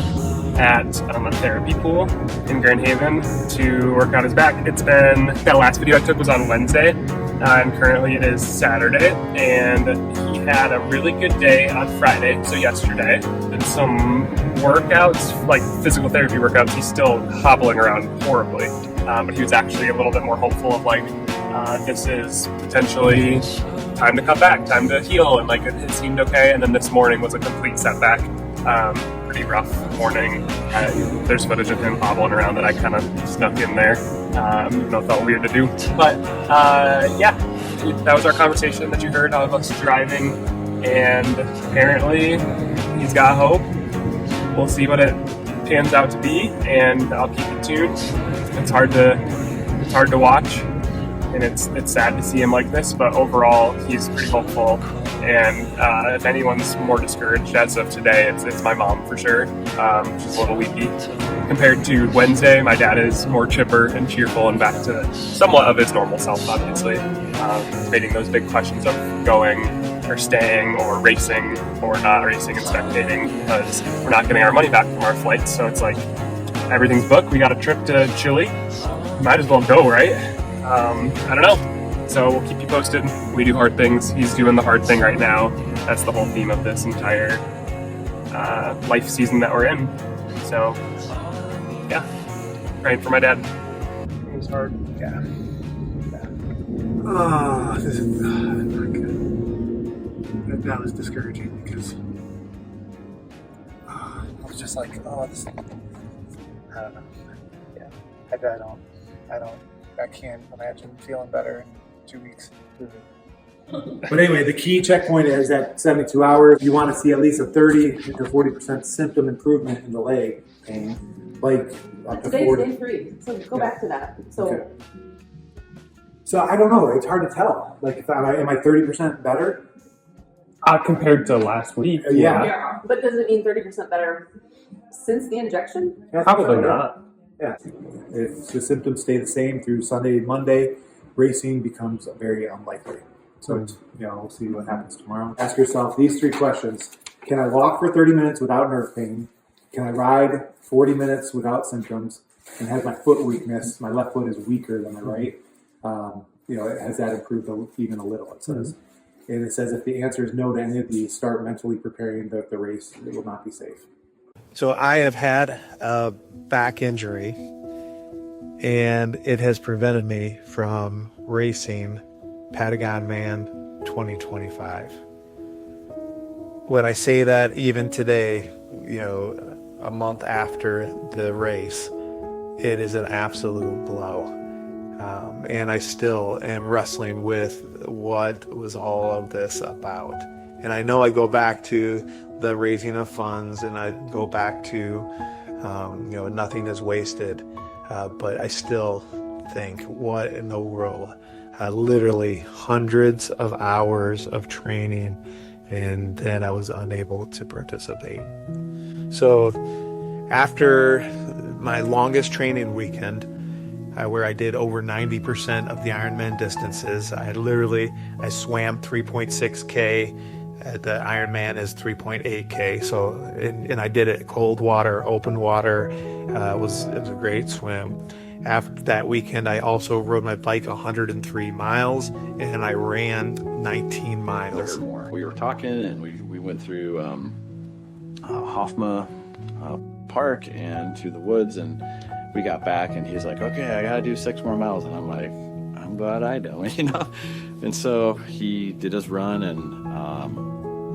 at a therapy pool in Grand Haven to work out his back. It's been, that last video I took was on Wednesday, and currently it is Saturday, and he had a really good day on Friday, so yesterday, and some workouts, like physical therapy workouts. He's still hobbling around horribly, but he was actually a little bit more hopeful of like, this is potentially time to come back, time to heal, and like it seemed okay. And then this morning was a complete setback. Pretty rough morning. There's footage of him hobbling around that I kind of snuck in there, even though it felt weird to do. But yeah, that was our conversation that you heard of us driving, and apparently he's got hope. We'll see what it pans out to be, and I'll keep you tuned. It's hard to watch, and it's sad to see him like this, but overall he's pretty hopeful. And if anyone's more discouraged as of today, it's my mom for sure. She's a little weepy. Compared to Wednesday, my dad is more chipper and cheerful and back to somewhat of his normal self, obviously. Debating those big questions of going or staying or racing or not racing and spectating, because we're not getting our money back from our flights. So it's like everything's booked. We got a trip to Chile. Might as well go, right? I don't know. So we'll keep you posted. We do hard things. He's doing the hard thing right now. That's the whole theme of this entire life season that we're in. So, yeah. Praying for my dad. It was hard. Yeah. Oh, this is not good. That was discouraging because I was just like, oh, this. I don't know. Yeah. I can't imagine feeling better in 2 weeks. But anyway, the key checkpoint is at 72 hours. You want to see at least a 30 to 40% symptom improvement in the leg pain, like up to 40. Day 3. So go back to that. So. Okay. So I don't know. It's hard to tell. Like, am I 30% better? Compared to last week. Yeah. But does it mean 30% better since the injection? Probably not. Yeah. If the symptoms stay the same through Sunday, Monday, racing becomes very unlikely. So, we'll see what happens tomorrow. Ask yourself these 3 questions. Can I walk for 30 minutes without nerve pain? Can I ride 40 minutes without symptoms? And has my foot weakness, my left foot is weaker than my right, has that improved even a little, it says. And it says if the answer is no to any of these, start mentally preparing the race. It will not be safe. So I have had a back injury, and it has prevented me from racing Patagon Man 2025. When I say that, even today, a month after the race, it is an absolute blow. And I still am wrestling with what was all of this about. And I know I go back to the raising of funds, and I go back to, nothing is wasted. But I still think, what in the world? Literally hundreds of hours of training, and then I was unable to participate. So after my longest training weekend, where I did over 90% of the Ironman distances. I swam 3.6K. The Ironman is 3.8K. So, and I did it cold water, open water. It was a great swim. After that weekend, I also rode my bike 103 miles, and I ran 19 miles. We were talking, and we went through Hofma Park and through the woods, and we got back, and he's like, okay, I gotta do 6 more miles. And I'm like, I'm glad I don't, you know? And so he did his run, and,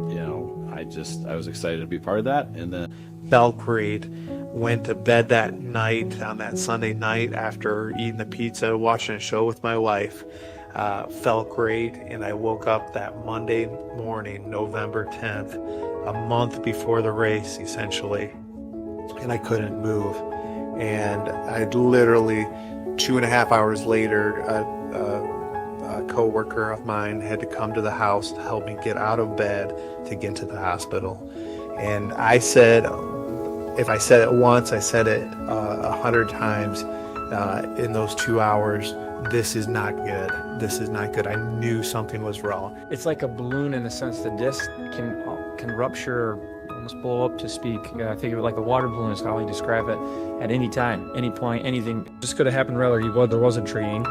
you know, I was excited to be part of that. And then felt great. Went to bed that night, on that Sunday night, after eating the pizza, watching a show with my wife. Felt great, and I woke up that Monday morning, November 10th, a month before the race, essentially, and I couldn't move. And I literally, 2.5 hours later, a co-worker of mine had to come to the house to help me get out of bed to get to the hospital. And I said, if I said it once, I said it 100 times in those 2 hours. This is not good. This is not good. I knew something was wrong. It's like a balloon in the sense the disc can rupture or almost blow up, to speak. I think of it like a water balloon is how I describe it, at any time, any point, anything. This could have happened rather there wasn't training.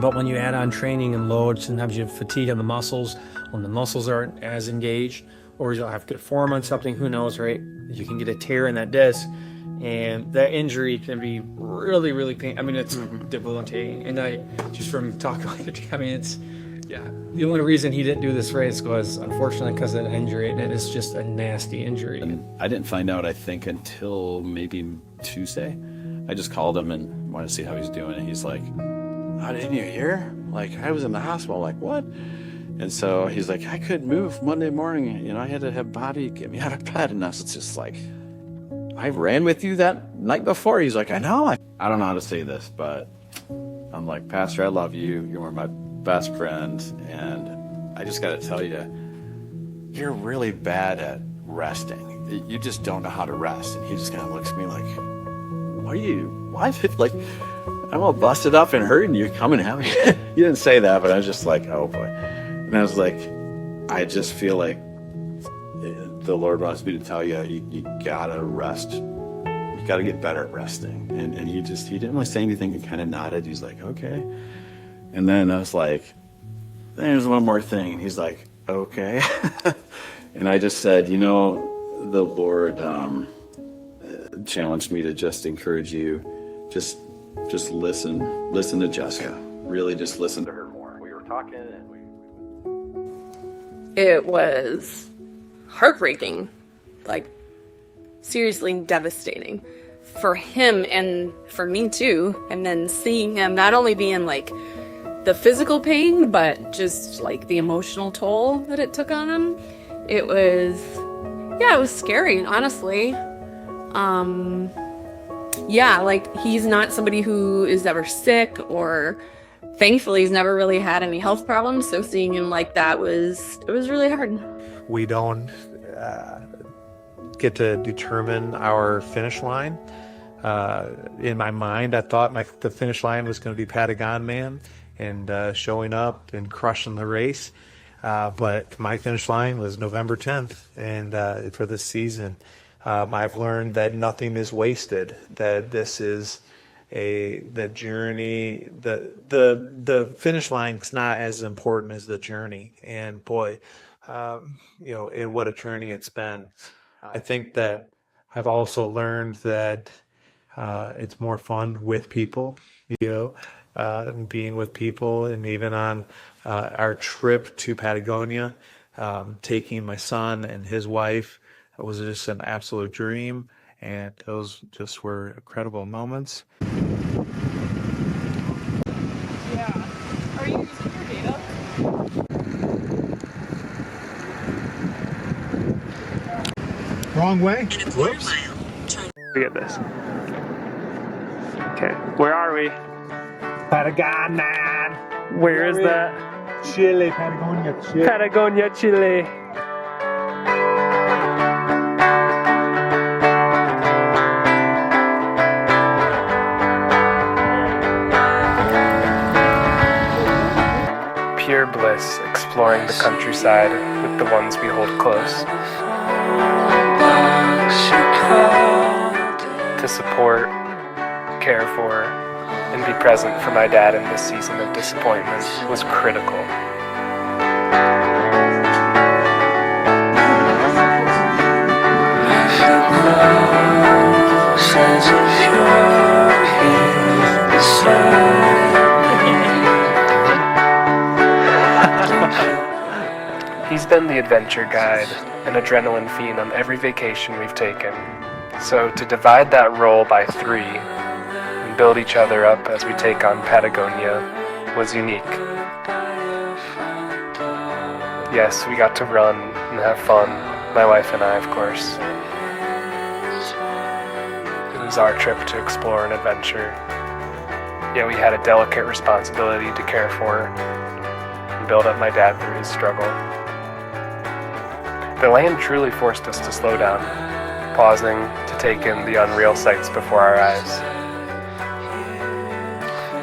But when you add on training and load, sometimes you have fatigue on the muscles. When the muscles aren't as engaged, or you'll have to form on something, who knows, right? You can get a tear in that disc, and that injury can be really, really painful. I mean, it's debilitating. And I, just from talking like it, I mean, it's, yeah. The only reason he didn't do this race was, unfortunately, because of an injury, and it is just a nasty injury. And I didn't find out, I think, until maybe Tuesday. I just called him and wanted to see how he's doing, and he's like, "Oh, didn't you hear? Like, I was in the hospital." Like, what? And so he's like, "I couldn't move Monday morning. You know, I had to have Bobby get me out of bed." And us, it's just like, I ran with you that night before. He's like, I know. I don't know how to say this, but I'm like, Pastor, I love you. You're my best friend. And I just got to tell you, you're really bad at resting. You just don't know how to rest. And he just kind of looks at me like, what? Like, I'm all busted up and hurt, and you're coming at me. You didn't say that, but I was just like, oh boy. And I was like, I just feel like the Lord wants me to tell you, you gotta rest. You gotta get better at resting. And he didn't really say anything. He kind of nodded. He's like, okay. And then I was like, there's one more thing. And he's like, okay. And I just said, you know, the Lord challenged me to just encourage you. Just listen to Jessica. Really just listen to her more. We were talking, and It was heartbreaking, like seriously devastating for him and for me too. And then seeing him not only being like the physical pain, but just like the emotional toll that it took on him. It was scary, honestly. Like he's not somebody who is ever sick, or thankfully he's never really had any health problems. So seeing him like that was really hard. We don't get to determine our finish line. In my mind, I thought the finish line was going to be Patagon Man and showing up and crushing the race. But my finish line was November 10th, and for this season, I've learned that nothing is wasted. That this is the journey. The finish line is not as important as the journey. And boy, and what a journey it's been. I think that I've also learned that it's more fun with people, being with people. And even on our trip to Patagonia, taking my son and his wife, it was just an absolute dream. And those just were incredible moments. Yeah. Are you using your data? Wrong way? Whoops. Look at this. Okay, where are we? Patagonia. Where is that? Chile, Patagonia, Chile. Patagonia, Chile. endless, exploring the countryside with the ones we hold close. To support, care for, and be present for my dad in this season of disappointment was critical. He's been the adventure guide, an adrenaline fiend on every vacation we've taken. So to divide that role by 3 and build each other up as we take on Patagonia was unique. Yes, we got to run and have fun, my wife and I, of course. It was our trip to explore and adventure. Yet we had a delicate responsibility to care for and build up my dad through his struggle. The land truly forced us to slow down, pausing to take in the unreal sights before our eyes.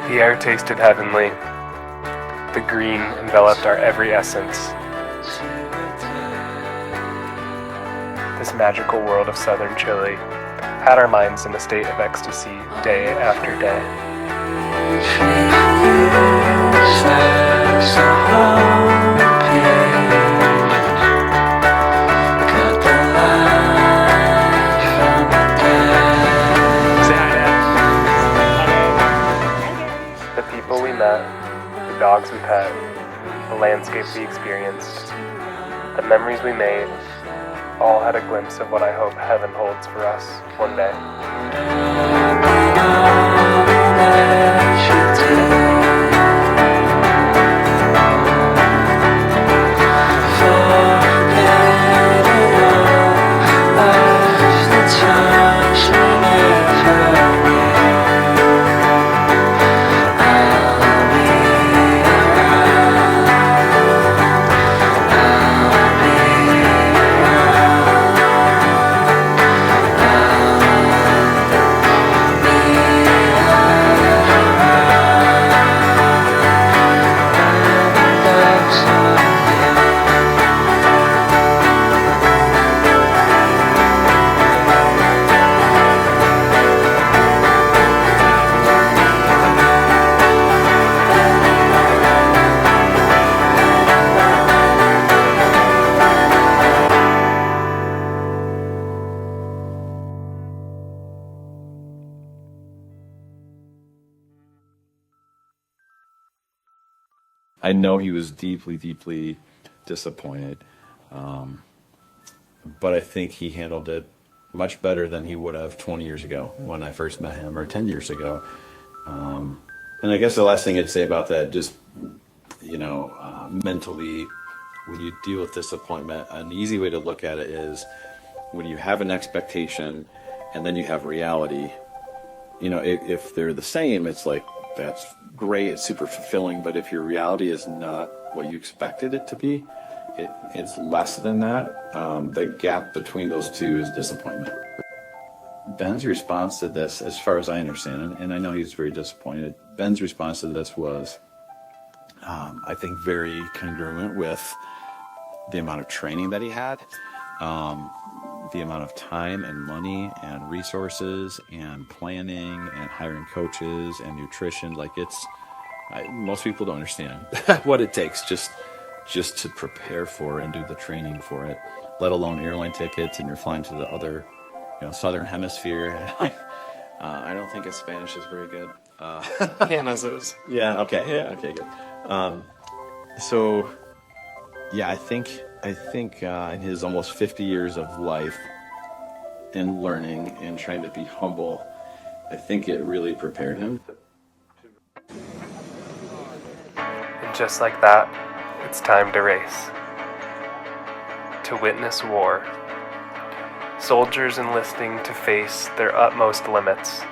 The air tasted heavenly. The green enveloped our every essence. This magical world of southern Chile had our minds in a state of ecstasy day after day. The people we met, the dogs we pet, the landscape we experienced, the memories we made, all had a glimpse of what I hope heaven holds for us one day. I know he was deeply, deeply disappointed, but I think he handled it much better than he would have 20 years ago when I first met him, or 10 years ago. And I guess the last thing I'd say about that, just, mentally, when you deal with disappointment, an easy way to look at it is when you have an expectation and then you have reality, if they're the same, it's like, that's great, it's super fulfilling, but if your reality is not what you expected it to be, it's less than that. The gap between those two is disappointment. Ben's response to this, as far as I understand, and I know he's very disappointed, Ben's response to this was, I think, very congruent with the amount of training that he had, the amount of time and money and resources and planning and hiring coaches and nutrition. Like most people don't understand what it takes just to prepare for and do the training for it, let alone airline tickets and you're flying to the other, southern hemisphere. I don't think his Spanish is very good. Hannah's is. Yeah. Okay. Yeah. Okay. Good. So, yeah, I think in his almost 50 years of life and learning and trying to be humble, I think it really prepared him. And just like that, it's time to race. To witness war. Soldiers enlisting to face their utmost limits.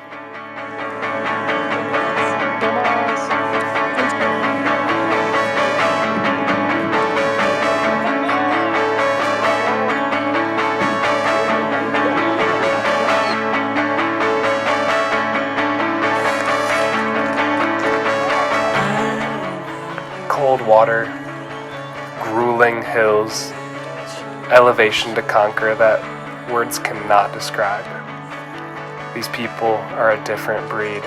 Cold water, hills, elevation to conquer that words cannot describe. These people are a different breed.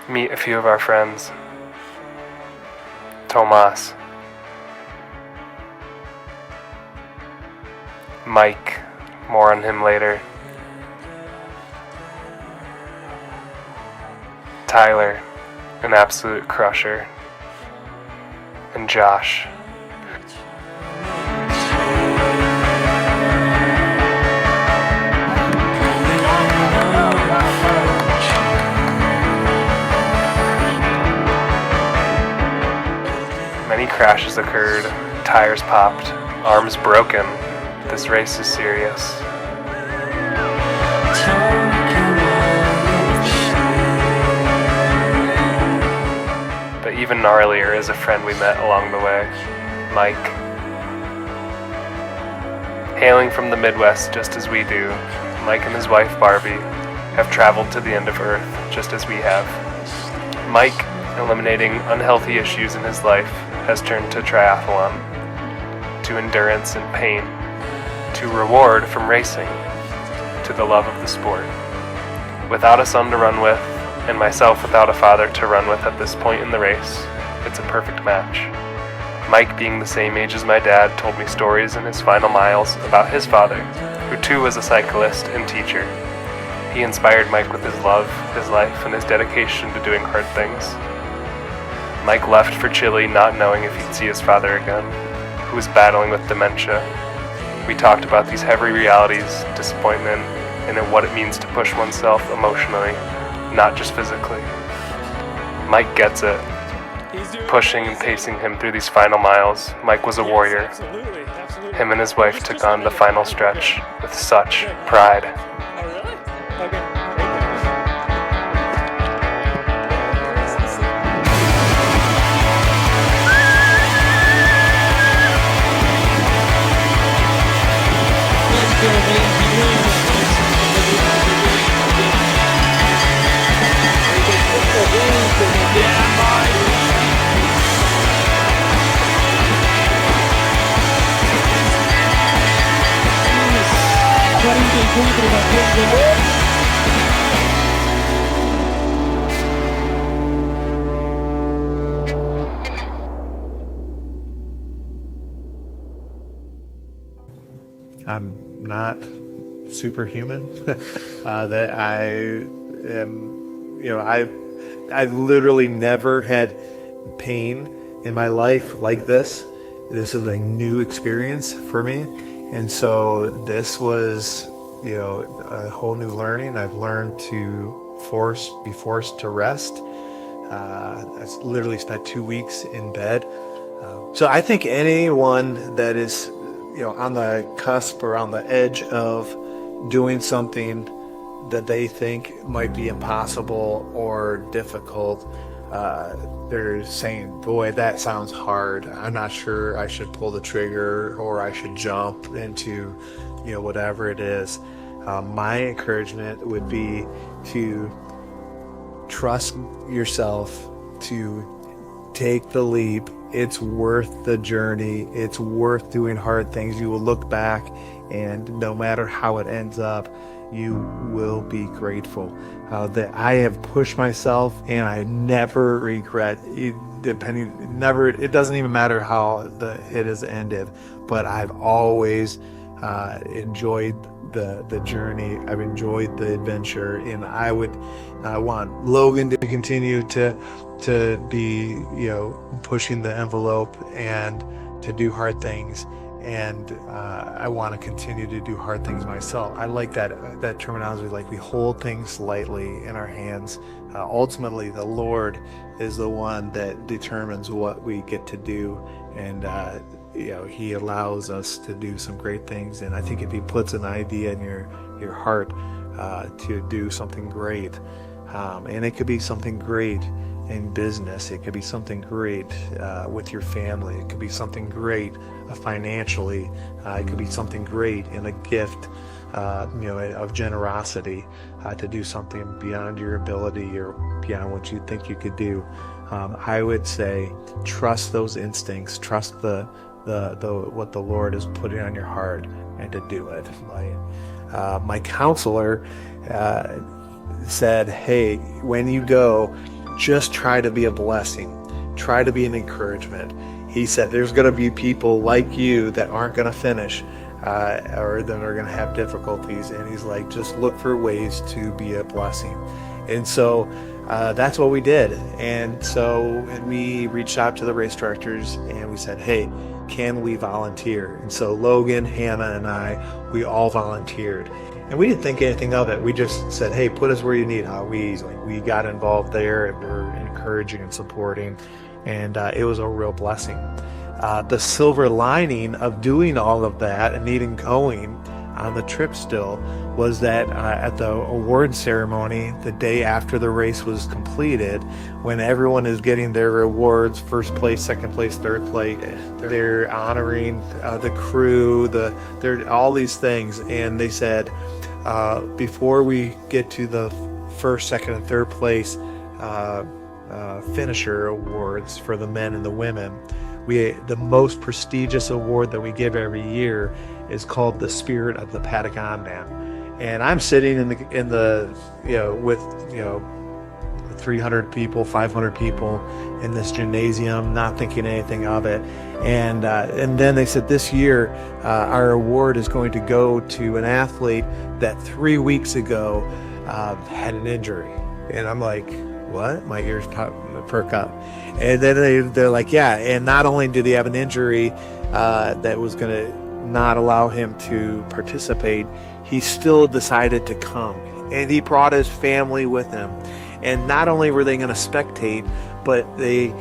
Meet a few of our friends. Tomas. Mike, more on him later. Tyler, an absolute crusher. And Josh. Many crashes occurred, tires popped, arms broken. This race is serious. But even gnarlier is a friend we met along the way, Mike. Hailing from the Midwest just as we do, Mike and his wife Barbie have traveled to the end of Earth just as we have. Mike, eliminating unhealthy issues in his life, has turned to triathlon, to endurance and pain, to reward from racing, to the love of the sport. Without a son to run with, and myself without a father to run with at this point in the race, it's a perfect match. Mike, being the same age as my dad, told me stories in his final miles about his father, who too was a cyclist and teacher. He inspired Mike with his love, his life, and his dedication to doing hard things. Mike left for Chile not knowing if he'd see his father again, who was battling with dementia. We talked about these heavy realities, disappointment, and what it means to push oneself emotionally, not just physically. Mike gets it. Pushing and pacing him through these final miles, Mike was a warrior. Him and his wife took on the final stretch with such pride. I'm not superhuman. That I am, I've literally never had pain in my life like this. This is a new experience for me. And so this was, a whole new learning. I've learned to be forced to rest. I literally spent 2 weeks in bed. So I think anyone that is, on the cusp or on the edge of doing something that they think might be impossible or difficult, they're saying, boy, that sounds hard. I'm not sure I should pull the trigger or I should jump into, whatever it is. My encouragement would be to trust yourself, to take the leap. It's worth the journey. It's worth doing hard things. You will look back, and no matter how it ends up, you will be grateful that I have pushed myself, and I never regret it. It doesn't even matter how it has ended, but I've always enjoyed the journey. I've enjoyed the adventure, and I want Logan to continue to be, pushing the envelope and to do hard things. and I want to continue to do hard things myself. I like that terminology, like we hold things lightly in our hands. Ultimately, the Lord is the one that determines what we get to do, and He allows us to do some great things. And I think if He puts an idea in your heart to do something great, and it could be something great in business, it could be something great with your family, it could be something great financially, it could be something great in a gift of generosity, to do something beyond your ability or beyond what you think you could do. I would say trust those instincts, trust the what the Lord is putting on your heart, and to do it. My counselor said, hey, when you go, just try to be a blessing, try to be an encouragement. He said there's going to be people like you that aren't going to finish, or that are going to have difficulties, and he's like, just look for ways to be a blessing. And so that's what we did. And so we reached out to the race directors and we said, hey, can we volunteer? And so Logan, Hannah, and I, we all volunteered. And we didn't think anything of it. We just said, hey, put us where you need. We got involved there, and we're encouraging and supporting, and it was a real blessing. The silver lining of doing all of that and even going on the trip still was that at the award ceremony, the day after the race was completed, when everyone is getting their awards, first place, second place, third place, they're honoring the crew, they're all these things. And they said, before we get to the first, second, and third place finisher awards for the men and the women, the most prestigious award that we give every year is called the Spirit of the Patagonia. And I'm sitting in the with 300 people, 500 people in this gymnasium, not thinking anything of it. And then they said, this year our award is going to go to an athlete that 3 weeks ago had an injury. And I'm like, what? My ears perk up. And then they're like, yeah. And not only did he have an injury that was going to not allow him to participate, he still decided to come. And he brought his family with him. And not only were they going to spectate, but they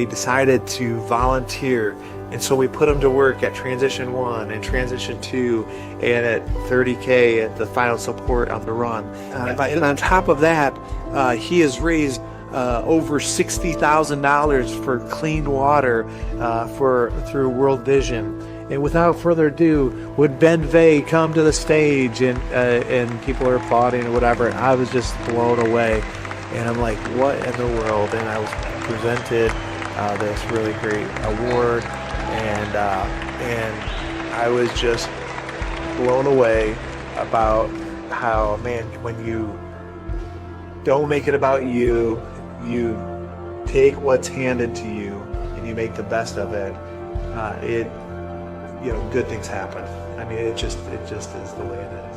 decided to volunteer. And so we put him to work at Transition 1 and Transition 2 and at 30K at the final support on the run. And on top of that, he has raised over $60,000 for clean water through World Vision. And without further ado, would Ben Vey come to the stage, and people are applauding or whatever. And I was just blown away. And I'm like, what in the world? And I was presented this really great award. And I was just blown away about how, man, when you don't make it about you, you take what's handed to you and you make the best of it. Good things happen. I mean, it just is the way it is.